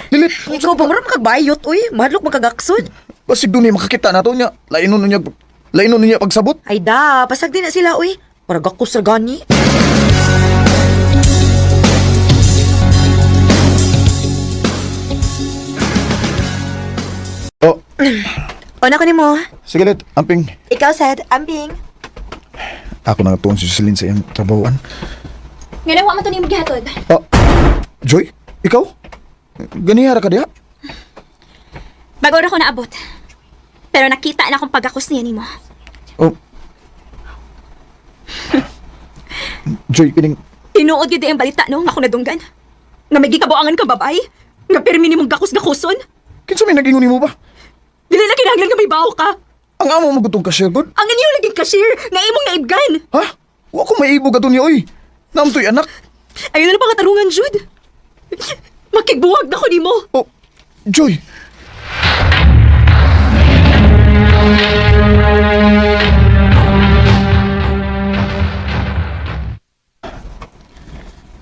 Lilit. Ikaw ba maram kagbayot, uy? Madlok magkagaksod. Basig doon makakita na to niya. Lainon niya pagsabot. Ay da, pasag din na sila, uy. Para gakos ra gani. Oh. Una ko ni mo. Sige, Lit. Amping. Ikaw, Sad. Ambing. Ako na tuon si Jocelyn sa iyang trabahoan. Nga nawa man to nimo gihatod. Joy? Ikaw? Ganihara ka diha? Bago ra ko naabot. Pero nakita na akong pagakos niya nimo. Oh. Joy, kining... Tinuod gyud ang balita no, ako nadunggan. Nga may gikabuangan ka babay. Nga permi nimong gakos-gakoson. Kinsa may nagingon nimo ba? Dili na kinahanglan nga may bawo ka. Ang amo mo gutong cashier god? Ang inyo laging cashier nga imong naibgan. Ha? Wa ko maibog ato niya, oy. Namtoy anak. Ayun na pangatarungan, Jude. Makigbuwag na ko nimo. Oh, Joy.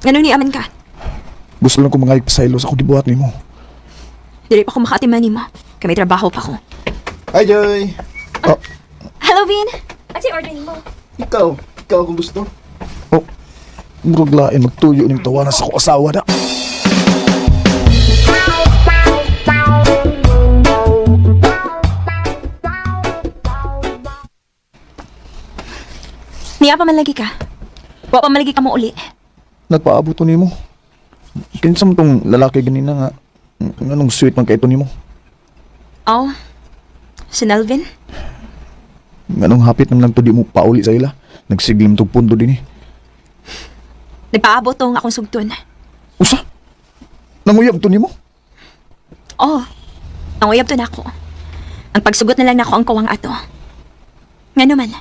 Ganun ni aman ka. Gusto lang ko mga ipasaylo sa akong gibuhat nimo. Dili pa ko makatiman nimo. Kay may trabaho pa ko. Hi, Joy. Hello, Vin. Ano si order nimo? Ikaw kung gusto. Oh, murag lain magtuyo ning tawanan sa ko asawa da. Niya pa man lagi ka. Wa pa man lagi ka mo uli. Nagpaabot to nimo. Kinsa mo tong lalaki ganina nga anong sweet man kay to nimo. Oh. Si Nelvin? Anong hapit naman lang to di mo pauli sa ila. Nagsiglim tong pundo din eh. Nagpaabot to nga akong sugton. Usa? Nanguyab to nimo? Oh. Nanguyab to na ako. Ang pagsugot na lang na ako ang kawang ato. Nga naman.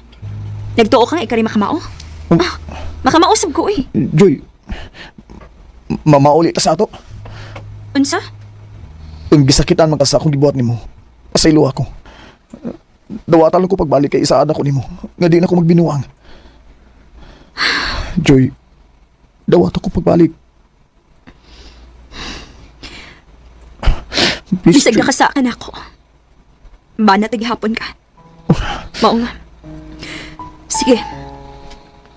Nagtuo kang ikari makamao? Makamausap ko eh. Joy, mamauli ta sa ato. Unsa? Kung gisakitan man ka sa akong gibuhat nimo, pasaylo ako. Dawatan ko pagbalik kay isaan ako nimo, nga di na ako magbinuang. Joy, dawat ako pagbalik. Please, Bisag Joy. na kasaan ako. Bana taghapon ka. Mao nga. Sige.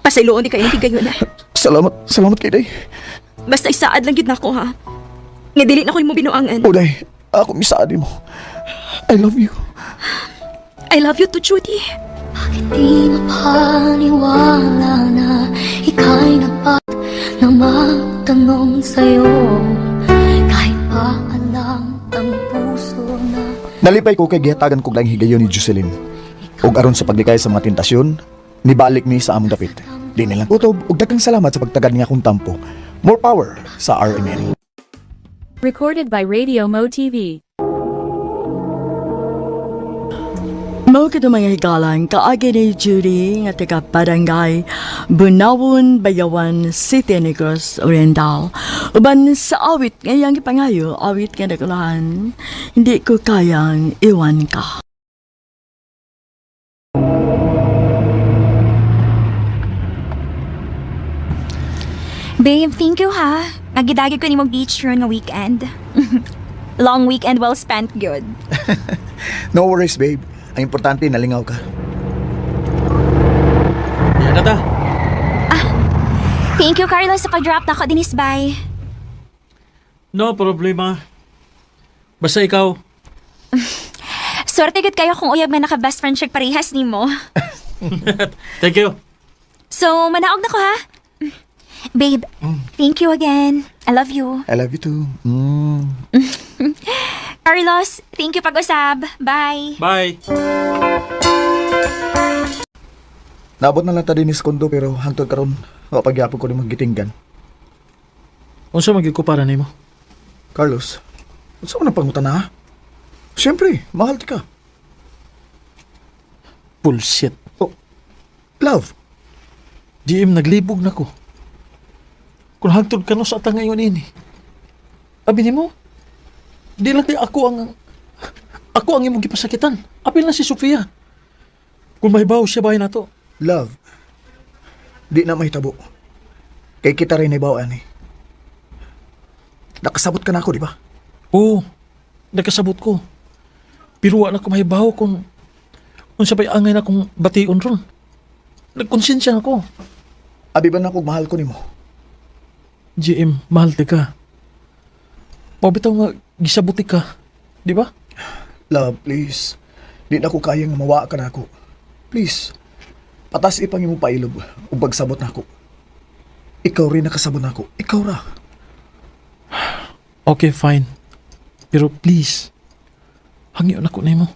Pasayloon di kayo ng tigayon na. Salamat kay Day. Basta isaad lang gid na ako ha. Nga dili na ko mo binuangan. O Day, ako misaadi mo. I love you. I love you too, Judy. Di mapaniwala na ika'y nagpat na magtanong sa'yo. Kahit pa alam ang puso na Nalipay ko kay gihatagan kog lang higayon ni Jocelyn. Ug aron sa paglikay sa mga tentasyon, nibalik mi sa among dapit. Di nilang kutob ug daghang salamat sa pagtagad niya akong tampo. More power sa RMN. Recorded by Radio Mo TV. Mao kada mga higalan kaagi ni Judy nga taga Barangay Bunawon, Bayawan City, Negros Oriental. Uban sa awit ngayang ipangayo, awit nga nagulahan, hindi ko kayang iwan ka. Babe, thank you ha. Nagidagi ko ni mo beach ron nga weekend. Long weekend well spent good. No worries, babe. Ang importante, nalingaw ka. Yan na ta. Thank you, Carlos, sa pag-drop na ko dinis bay. No problema. Basta ikaw. Swerte gud kayo kung uyab nga naka-best friend siya parehas nimo. Thank you. So, manaog na ko ha. Babe, thank you again. I love you. I love you too. Carlos, thank you pag-usab. Bye. Bye. Naabot na lang ta din sa kondo pero hangtod karon pagyapon ko ni maggitinggan. Unsa magig ko para nimo? Carlos, unsa man ang pangutan na? Siyempre, mahal ti ka. Bullshit. Oh, love. GM, naglibog na ko. Kung hangtod ka no sa ata ngayon ini. Abi nimo, di lang di ako ang imong gipasakitan. Apil na si Sofia. Kung mahibaw siya bahay na to. Love, di na mahitabo. Kay kita rin ibawaan eh. Nakasabot ka na ako, di ba? Oo, nakasabot ko. Pero wala ko mahibaw kung sabay angay na kong bation ron. Nagkonsensya ako. Abi ba na kung mahal ko ni mo? GM, mahal ti ka. Mabitaw nga, gisabuti ka. Di ba? Love, please. Di na ko kayang mawa ka na ako. Please. Patas ipang imong pailob o pagsabot na ako. Ikaw rin nakasabot na ako. Ikaw ra. Okay, fine. Pero please, hangyon ako na mo.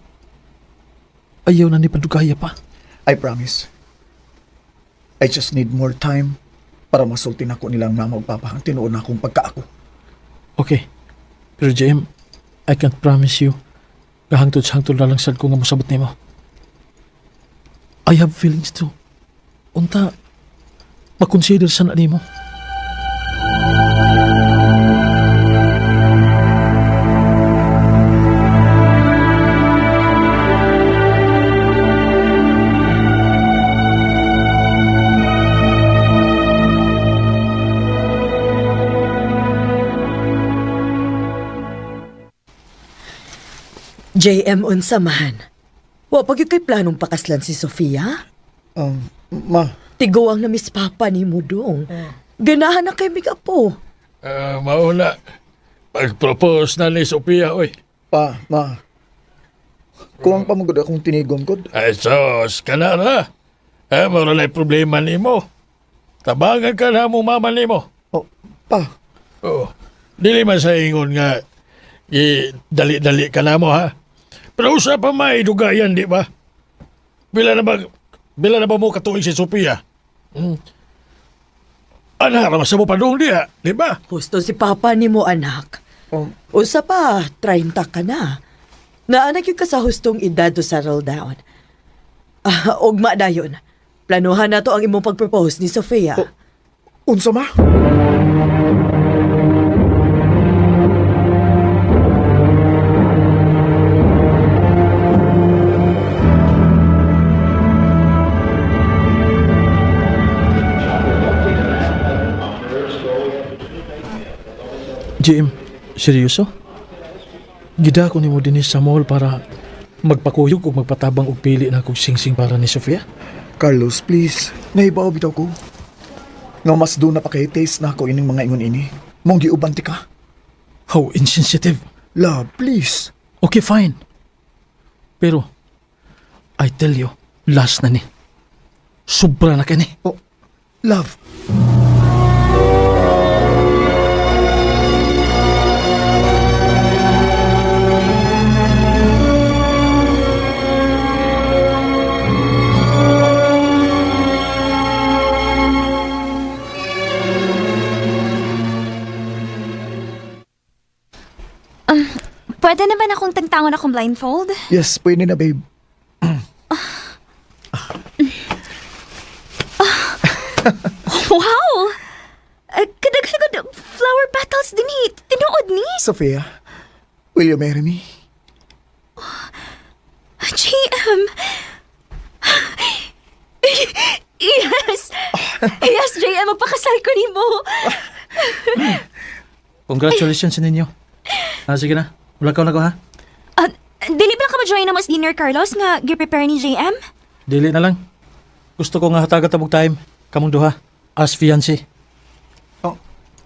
Ayaw na ni padugaya pa. I promise. I just need more time para masultin ako nilang mama o papa ang tinuon na akong pagkaako. Okay. Pero JM, I can't promise you. Kahangtod-hangtod na lang sad ko nga masabot nimo. I have feelings too. Unta, makonsider sa na nimo. JM unsa man. Wa pa gyud kay planong pakaslan si Sofia? Ma. Tiguang na Miss Papa ni mo dong. Ganahan na kay Miga po. Mauna. Pag-propose na ni Sophia, oy. Pa, ma. Kuwang pa magod akong tinigom kod. Ay, sos, ka na na. Mara na problema ni mo. Tabangan ka na mo mama ni mo. Oh, pa. Oo. Dili man sa ingon nga dali-dali ka na mo, ha? Pero usa pa may dugayan, di ba? Bila na ba mo katuig si Sophia? Anak, ramasa mo pa doon diya, di ba? Gusto si Papa ni mo, anak. Usa pa, 30 ka na. Naanak yung ka sa hustong edad to settle down. Ugma dayon. Planuhan na to ang imong pag-propose ni Sofia. Unsa ma? JM, seryoso? Gida ko ni mo din sa mall para magpakuyog o magpatabang og pili na kong sing-sing para ni Sofia? Carlos, please. Nahibaw bitaw ko. Nga mas doon na pa kay taste na ako ining mga ingon ini. Mong giubanti ka. How insensitive. Love, please. Okay, fine. Pero, I tell you, last na ni. Sobra na ka ni. Oh, love. Pwede naman akong tagtangon akong blindfold? Yes, pwede na, babe. Wow! Kadagdag flower petals din tinuod ni. Sophia, will you marry me? JM! Yes! Yes, JM, magpakasal ko ni mo. Congratulations sa ninyo. Sige na. Ulakaw na ko, ha? Dili ba ka ma-join na mas dinner, Carlos, nga gi-prepare ni JM? Dili na lang. Gusto ko nga hatagat tabog time. Kamong duha. As fiancé.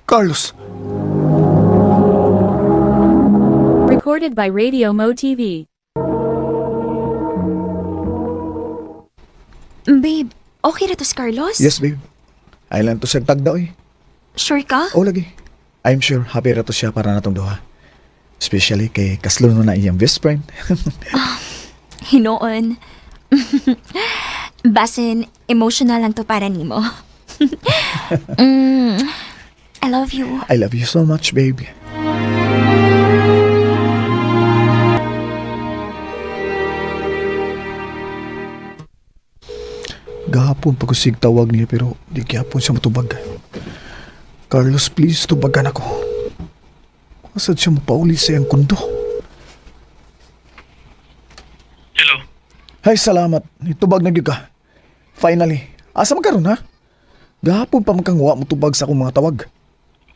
Carlos. Recorded by Radio Mo TV. Babe, okay na to si Carlos? Yes, babe. Ay lang to siya tagda, oy. Sure ka? Oo, lagi. I'm sure happy ra to siya para natong duha. Especially kay kaslo na iyang best friend. Hinoon. Basin, emotional lang to para nimo. I love you. I love you so much, babe. Gahapon pag-usig tawag niya pero di gihapon siya matubag. Carlos, please, tubagan ako. Masad siya mapauli sa iyang kundo. Hello? Ay, salamat. Itubag na gyud ka. Finally. Asa man karon ha? Gahapon pa man kang wa mo tubag sa akong mga tawag.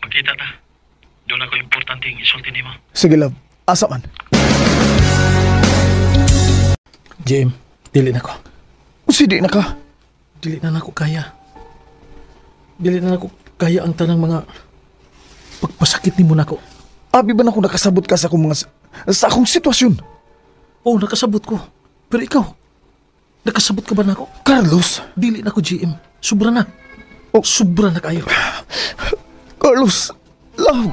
Magkita ta. Doon ako importante yung isulti ni mo. Sige, love. Asa man? JM, dili na ko. Di na ka. Dili na ako kaya. Dili na ako kaya ang tanang mga pagpasakit ni mo nako. Abi ba na kung nakasabot ka sa akong sitwasyon? Oo, nakasabot ko. Pero ikaw, nakasabot ka ba nako? Carlos! Dili na ko, GM. Sobra na. Sobra na kayo. Carlos! Love!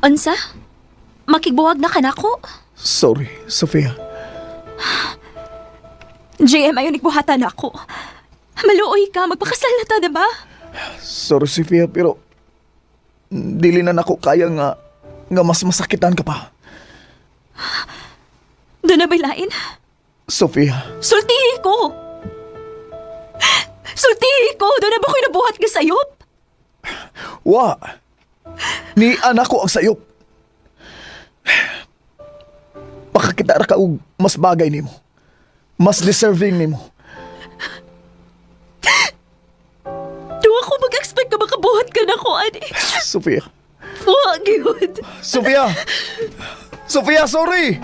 Unsa? Makigbuwag na ka nako? Sorry, Sofia. JM, ayaw nagbuhatan ako. Maluoy ka, magpakasal na ta, diba? Sorry, Sofia, pero dili na nako kaya nga mas masakitan ka pa. Doon na bailain? Sofia. Sultihi ko! Sultihi ko! Doon na ba ko'y nabuhat ka sayop? Wa! Ni anak ko ang sayop. Pakakita ra ka og mas bagay nimo. Mas deserving nimo. Doon ako mag-expect na makabuhat ka na ko, ani. Sofia. Wag yun. Sofia! Sofia, sorry!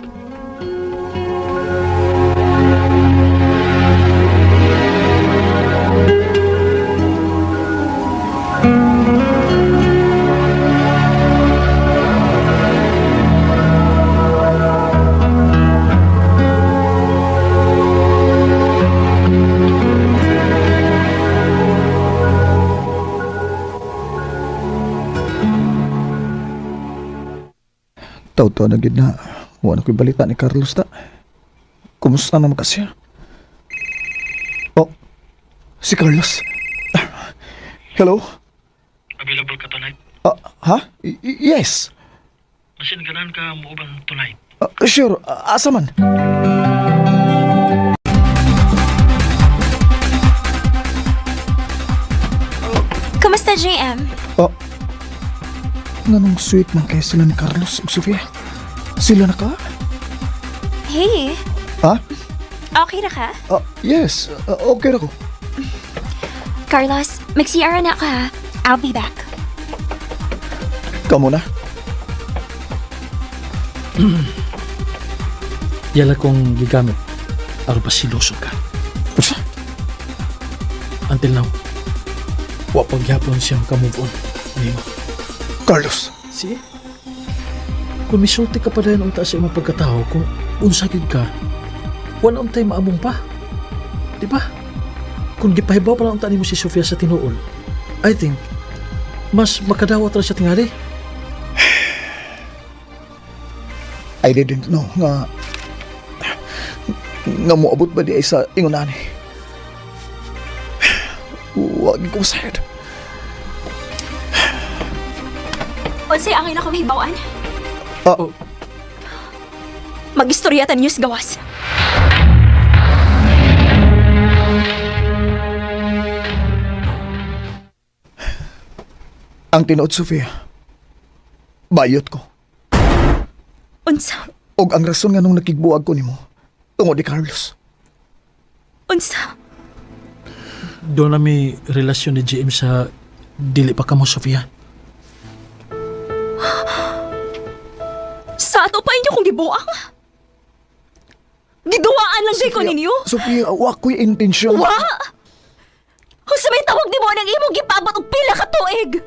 Taw-taw na gid na. Wala ko'y balita ni Carlos ta. Kumusta naman kasi? Oh, si Carlos. Hello? Available ka tonight? Ha? Yes. Masinagalan ka mo bang tonight? Sure. Asa man? Kamusta, JM? Nganong sweet man kaya sila ni Carlos ug Sofia? Sila na ka? Hey, Ha? okay na ka? Yes. Okay na ko. Carlos, mag-CR na ka ha. I'll be back. Kamu na? Yala kong gigamit. Aron pa siloso ka. Usa? Until now, wa pagyapon siyang kamove on. Nimo. Carlos. Si? Kung misulti ka pa dahil unta sa imong pagkatao, kung unsagid ka, wala untay maamong pa. Di ba? Kung gipahibaw pa lang unta nimo si Sofia sa tinuol, I think, mas makadawat ra siya tingali. I didn't know nga moabot ba di ay sa ingon ani. Wag ko sad. Unsay angin ako mahibawan? Oh. Mag-istoryatan news gawas. Ang tinuod, Sofia, bayot ko. Unsa? Og ang rason nga nung nakigbuwag ko nimo, tungod ni Carlos. Unsa? Doon na may relasyon ni GM sa dili pa ka mo, Sofia. ato pa inyo kung gibuang. Giduwaan lang day ko ninyo. Sophia, wa ko'y intensyon. Wa! Kung sa may tawag ni mo ng imong gipabot og pila ka tuig.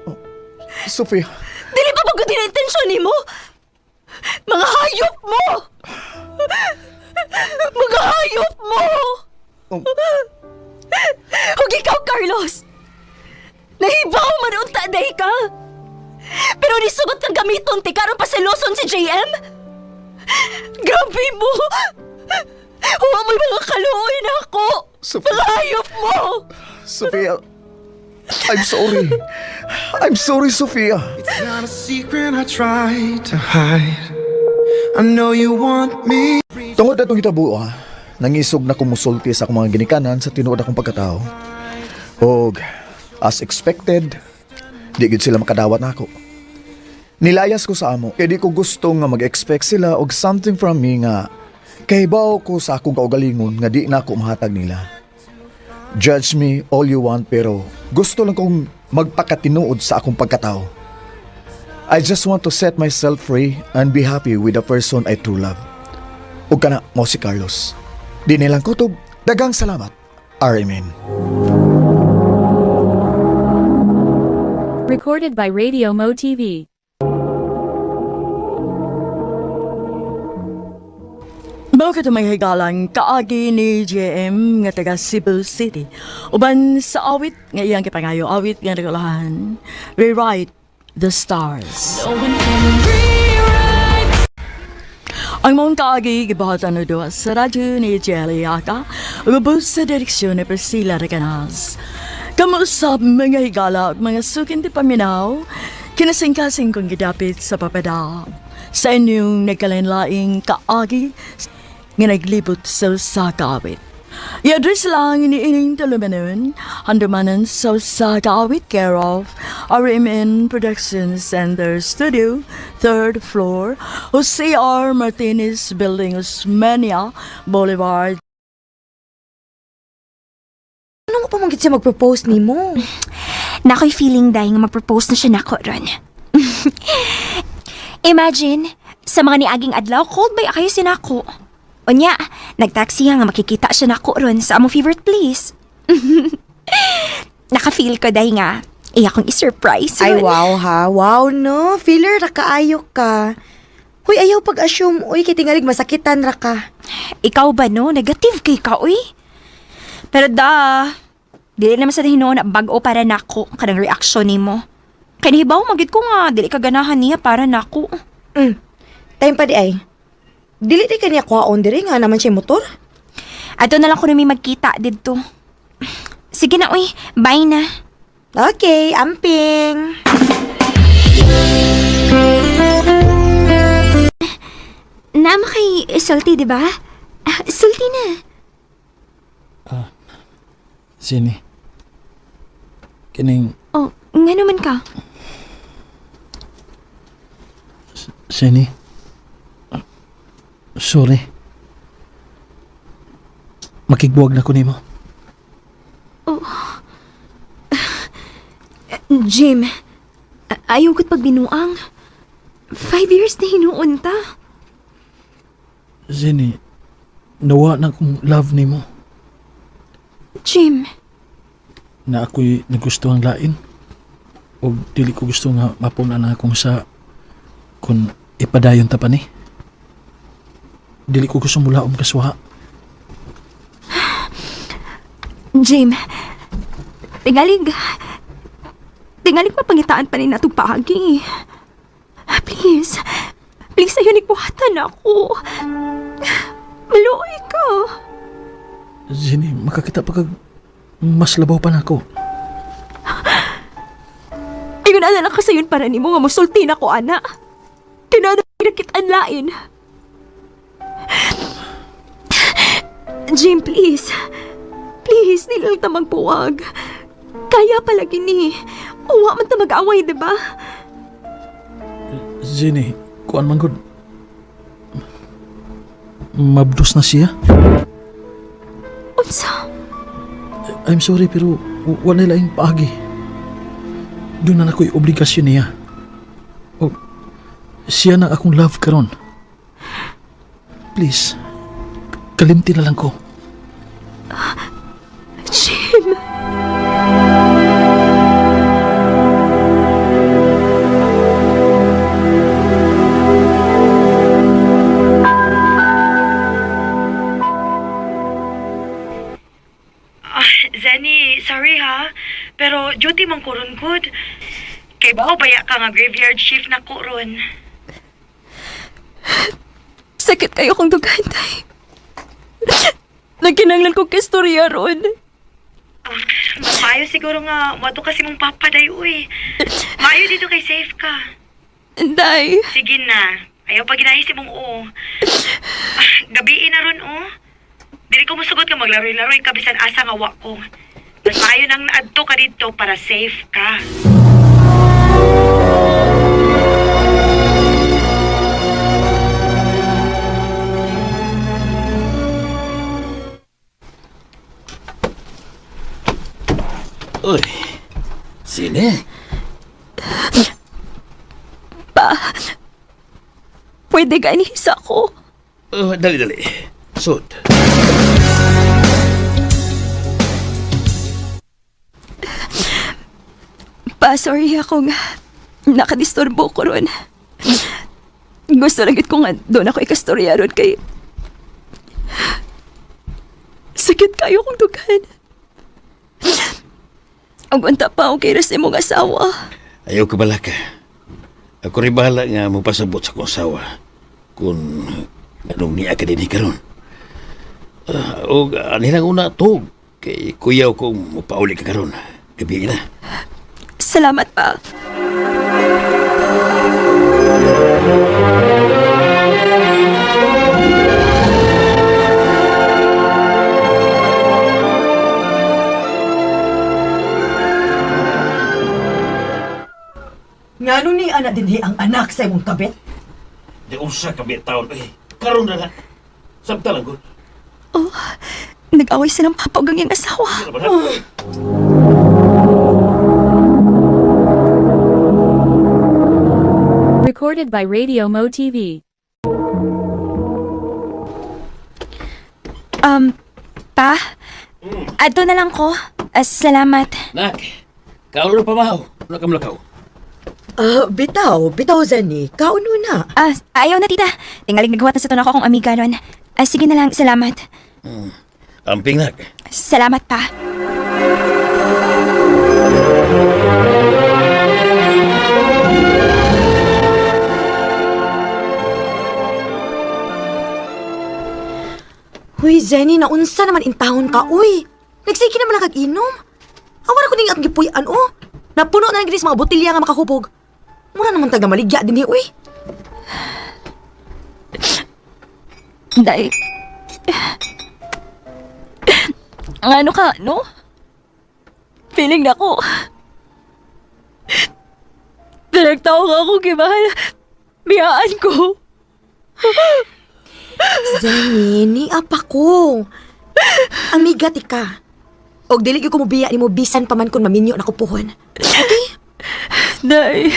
Sophia. Dili pa pagod na intensyon nimo. Mga hayop mo! Mga hayop mo! Huwag ikaw, Carlos! Nahibaw man unta day ka! Pero nisugot kang gamiton ti karon pa sa Luzon si JM? Grabe mo! Huwag may mga kaluoy na ako! Mga hayop mo! Sophia, I'm sorry. I'm sorry, Sophia. It's not a secret I try to hide. I know you want me. Tungod na itong hitabo, nangisog na kumusulti sa akong mga ginikanan sa tinuod akong pagkatao. Og, as expected, di gid sila makadawat na ako. Nilayas ko sa amo, kaya di ko gusto nga mag-expect sila og something from me nga kahibaw ko sa akong kaugalingon nga di na ako mahatag nila. Judge me all you want pero gusto lang kong magpakatinuod sa akong pagkatao. I just want to set myself free and be happy with the person I true love. Ug kana mo si Carlos. Di nilang kutob, dagang salamat. Amen. Recorded by Radio Mo TV. Bakit may higalang kaagi ni JM nga taga Cebu City? Uban sa awit nga iyang kipangayo, awit nga nagulahan, Rewrite the Stars. Ang mong kaagi gibahatan na doon sa radyo ni Jelly Aka, ubos sa direksyon ni Priscilla Reganas. Kamusap mga higala at mga sukin di paminaw, kinasingkasing kong gidapit sa papada. Sa inyong nagkalinlaing kaagi, nga naglibot sa sakawit. I-address lang iniining talumanon, handumanan sa sakawit care of RMN Production Center Studio, 3rd floor, Jose R. Martinez Building, Osmeña Boulevard. Ano nga pa mong siya mag-propose ni mo? Nako'y feeling dahil nga mag-propose na siya nako ron. Imagine, sa mga niaging adlaw, cold ba kayo sinako? Unya, nagtaksi nga makikita siya nako ron sa among favorite place. Naka-feel ko dahil nga, akong i-surprise Ay, ron. wow ha. Wow, no. Feeler ra kaayo ka. Huy, ayaw pag-assume. Uy, kay tingalig masakitan ra ka. Ikaw ba no? Negative kay ka, uy. Pero dili naman sa hinoon na bag-o para nako kanang reaksyon ni mo. Kaya nahibaw, magid ko nga, dili ka ganahan niya para nako. Time pa di ay. Dili di kanya kwaon diri nga naman siya motor. Ato na lang ko na may magkita dito. Sige na, uy. Bye na. Okay, amping. Naama kay salty, di ba? Salty na. Sini. Kining, Oh, nga naman ka. Sini. Sorry. Makigbuwag na ko nimo. Oh. Jim, ayaw ko't pagbinuang. 5 years na hinuon ta. Sini, nawa na kong love nimo. Jim. Na ako'y nagusto ang lain. O dili ko gusto nga mapunan na akong sa kung ipadayon ta pa ni. Dili ko gusto mula kaswa. Jim, tingalig mapangitaan pa rin natong pagi. Please, ayaw nagbuhatan ako. Maluoy ka. Zini, makakita pa kag mas labaw pa na ako. Ayun na lang ka sayon para ni mo nga musulti na ko, ana. Tinanong nakitaan lain. Jim, please. Please, di lang ta magbuwag. Kaya palagi ni. Uwa man ta mag-away, diba? Zini, kuan man gud. Mabdos na siya. Unsa? I'm sorry pero wala laing paagi. Doon na ako'y obligasyon niya. O, siya na akong love karon. please. Kalimti na lang ko. Jim. Zenny, sorry ha. Pero duty man ko ron good. Kay bao baya ka nga graveyard shift na ko ron. Sakit kayo kong dugan, tay. Nagkinanglan ko kistorya ron. Maayo siguro nga, wato kasi mong papaday, uy. Maayo dito kay safe ka. Day. Sige na. Ayaw pa ginahisi mong oo. Gabiin na ron, oh. Dili ko musugot nga maglaroy-laroy ka bisan asa nga wa ko. Mas maayo nang naadto ka dito para safe ka. Uy, sini? Pa, pwede ka inihisa ko. Dali. Sud. Pa, sorry ako nga. Nakadisturbo ko ron. Gusto lang ko nga doon ako ikastorya ron kay... Sakit kayo kong dugan. Ang unta pa ako kay ras mong asawa. Ayaw ka bala ka. Ako rin bahala nga magpasabot sa kong asawa kung anong niya ka din karon. O anilang una tog kay kuyaw kong mapauli ka karon. Gabi na. Salamat pa. Ngano ni anak din ang anak sa imong kabit? Di usa ka taon karon na lang. Sabta lang ko. Oh, nag-away silang papagang yung asawa. Recorded by Radio Mo TV. Pa? Ato na lang ko. Salamat. Nak, kaulo pa mahaw. Wala ka malakaw. Bitaw, Zenny. Kauno na. Ayaw na, tita. Tingaling nagawat na sa tunako akong amiga ron. Sige na lang, salamat. Amping, nak. Salamat pa. Huy, Zenny, naunsa naman intahon ka, uy. Nagsiki naman nakag-inom. Awan ako ning at gipuyan, oh. Napuno na ng ginis mga botilya nga makahubog. Mura naman taga maligya din uy. Day. Ano ka, no? Feeling na ko. Pinagtawag ako kibahal. Biyaan ko. Zenny, ni apa ko. Amiga ti ka. Og dili ko mo biya ni mo bisan pa man kun maminyo na kupuhon. Okay? Day.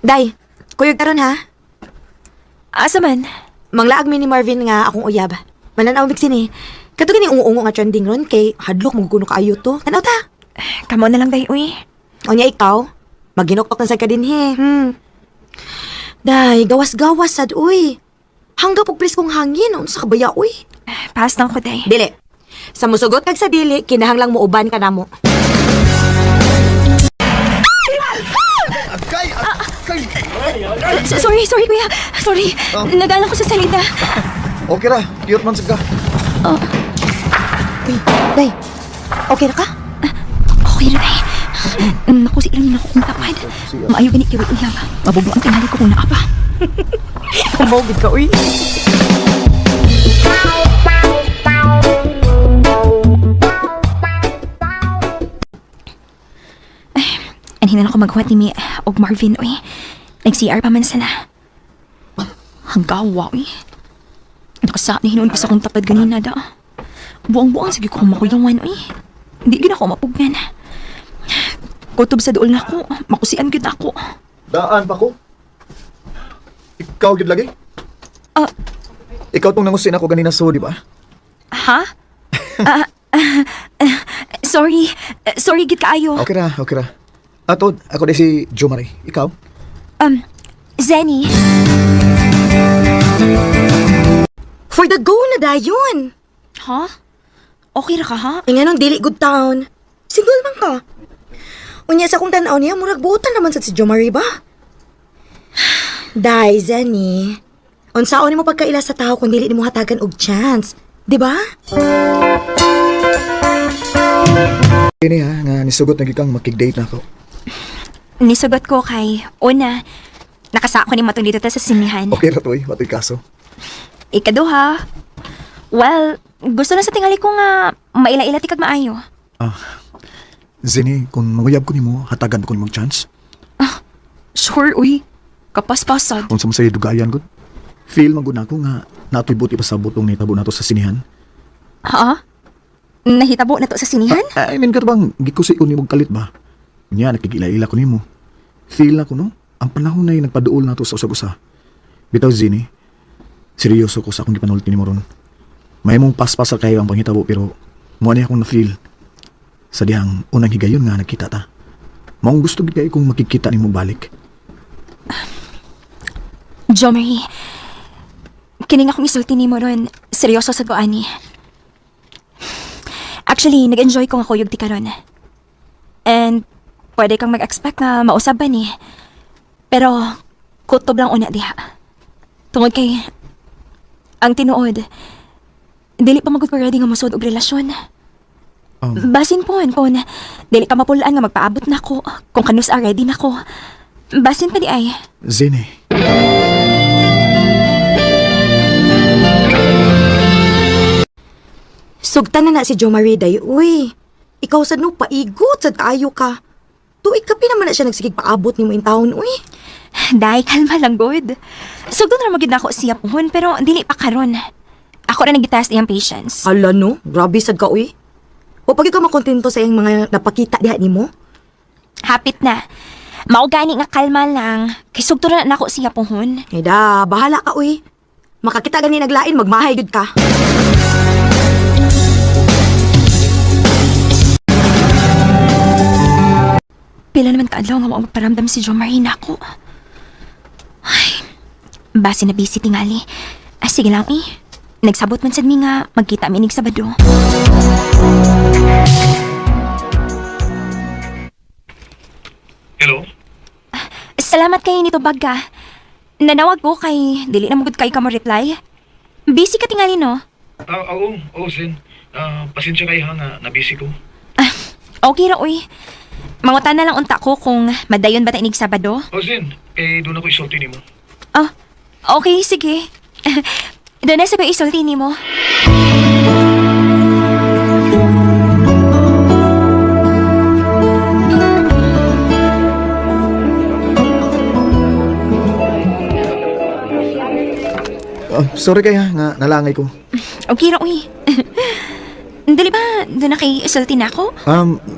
Day, kuyog taron ha? Asa man? Manglaag mi ni Marvin nga akong uyab. Mananaw mig sini. Kato gini ungo nga trending ron kay hadlok magkuno kaayo to. Tanaw ta. Kamo na lang day uy. Onya ikaw, maginoktok na sa ka din he. Day, gawas-gawas sad uy. Hangga pag preskong hangin sa kabaya uy. Pass lang ko day. Dili. Sa musugot kag sa dili, kinahanglang mo uban ka namo. Sorry kuya. Sorry. Nagala ko sa salita. Okay ra, cute man ka. Uy, Day. Okay na ka? Okay na day. Naku, si ilang ako kung tapad. Maayo ganit kiwi uyab. Mabubo ang tingali ko kung naapa. Kumawagid ka, uy. Anhin na ako maghuwat ni Mi og Marvin, uy. Nag-CR pa man sila. Hanggawa, uy. Nakasaknihin ko sa kong tapad ganina da. Buang-buang sige ko makuyawan, uy. Hindi gina ako mapugnan. Kutob sa duol na ako, makusian gid ako. Daan pa ko. Ikaw gid lagi? Ah. Ikaw tong nangusin ako ganina so, di ba? Ha? Sorry. Sorry gid kaayo. Okay ra. Atod, ako din si Jo Marie. Ikaw? Zenny. For the go na dayon. Ha? Okay ra ka, ha? Nga nung dili good town. Single man ka. Unya sa kong tanaw niya, murag buotan naman sa si Jo Marie ba? Day, Zenny. Unsaon ni mo pagkaila sa tao kung dili ni mo hatagan og chance. Di ba? Kini ha, nga nisugot na gikang makig-date na ako. Nisugot ko kay, una, nakasa ko ni matong dito ta sa sinihan. Okay ra to matoy kaso. Ikaduha, well, gusto na sa tingali ko nga maila-ila tikag maayo. Zini, kung manguyab ko nimo, hatagan ko nimo chance. Sure, uy. Kapaspasad. Kung sa masaya dugayan gud. Feel man gud ako nga natoy buti pa sa butong nitabo nato sa sinihan. Ha? Nahitabo na to sa sinihan? I mean, katubang gikusi ko nimo kalit ba? Nya nakikila-ila ko nimo. Feel na ko no, ang panahon na nagpaduol nato sa usag-usa. Bitaw Zini, seryoso ko sa akong gipanulti nimo ron. May mong paspasa kayo ang panghitabo pero mo na akong na-feel. Sa dihang unang higayon nga nakita ta. Maong gusto gid kay kung makikita nimo balik. Jo Marie, kining akong isulti ni mo ron, seryoso sa goani. Actually, nag-enjoy ko nga kuyog ti karon. And pwede kang mag-expect na mausab ba ni. Pero kutob lang una diha. Tungod kay ang tinuod, dili pa magud ko ready nga musud og relasyon. Basin po kung dili ka mapulaan nga magpaabot na ko, kung kanus ready na ko. Basin pa di ay. Zini. Sugtan na si Jo Marie day, uy. Ikaw sad no paigot sad kaayo ka. Tuig ka naman na siya nagsigig paabot ni mo in taon, uy. Day, kalma lang good. Sugdan na magid nako siya pohon pero dili pa karon. Ako ra nagitaas iyang patience. Hala no, grabe sad ka, uy. O pag ikaw makontento sa iyang mga napakita diha nimo? Hapit na. Mao gani nga kalma lang. Kay sugdan na nako siya pohon. Ay da, bahala ka, uy. Makakita gani naglain, magmahay gud ka. Pila naman kaadlaw nga magparamdam si Jo Marie nako. Ay, base na busy tingali. Sige lang Nagsabot man sad mi nga magkita mi nig Sabado. Hello? Salamat kay nito bagga. Nanawag ko kay dili na magud kay ka mo reply. Busy ka tingali no? Oo, Zen. Pasensya kayo ha nga nabisi ko. Okay ra uy. Mangutan na lang unta ko kung madayon ba ta inig Sabado. Zen, doon ako isulti nimo. Okay, sige. Doon na sa ko isulti nimo. Sorry kaya nga nalangay ko. Okay ra uy. Dili ba doon na kay isulti na ako?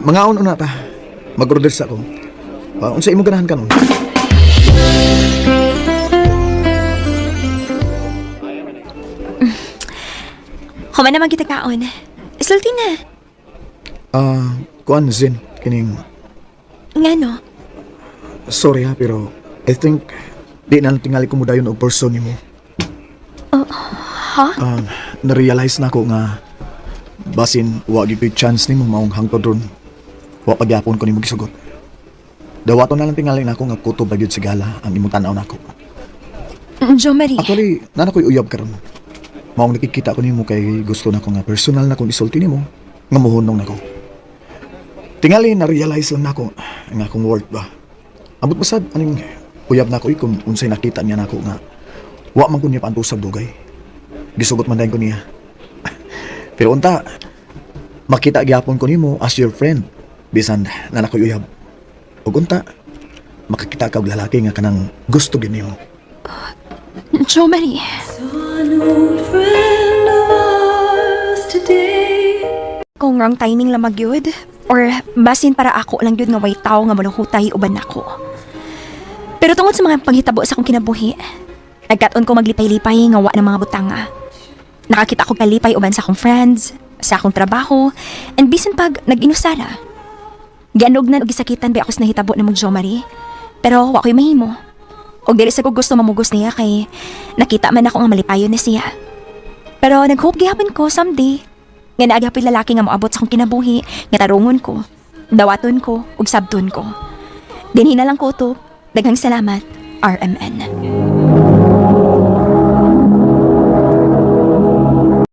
Mga una ta. Mag-order sa ako. Unsa imo ganahan kanon? Human naman kita kaon. Isulti na. Kuan Zin, kining... Ngano? Sorry ha, pero I think di na tingali ko mo dayon og person nimo. Ha? Na-realize na ko nga basin wa gyud chance nimo maong hangtod ron. Wa pagyapon ko nimo gisugot. Dawaton na lang tingali nako nga kutob ba gyud sigala ang imong tan-aw nako. Jo Marie. Actually, nana ko'y uyab karon. Maong nakikita ko nimo kay gusto na ko nga personal na kong isulti nimo nga muhunong nako. Tingali na-realize lang nako nga akong worth ba. Ambot basad aning uyab nako kung unsay nakita niya nako nga wa man ko niya pantusag dugay. Gisugot man dayon ko niya. Pero unta makita gyapon ko nimo as your friend bisan na nakoy uyab. Ug unta makakita ka og lalaki nga kanang gusto gyud nimo. Jo Marie. An old friend of ours today bang wrong timing lang magyud? Or basin para ako lang yun nga way tao nga maluhutay uban ako? Pero tungod sa mga panghitabo sa akong kinabuhi, nagkaton ko maglipay-lipay nga wa ng mga butanga. Nakakita ko kalipay uban sa akong friends, sa akong trabaho, and bisan pag nag-inusara. Gianog na og gisakitan ba ako sa nahitabo na mo Jo Marie, pero wa ko'y mahimo. Og dili sa ko gusto mamugos niya kay nakita man ako nga malipayon na siya. Pero nag-hope gihapon ko someday nga naagapit lalaki nga moabot sa akong kinabuhi nga tarungon ko, dawaton ko ug sabton ko. Dinhi na lang ko to. Daghang salamat, RMN.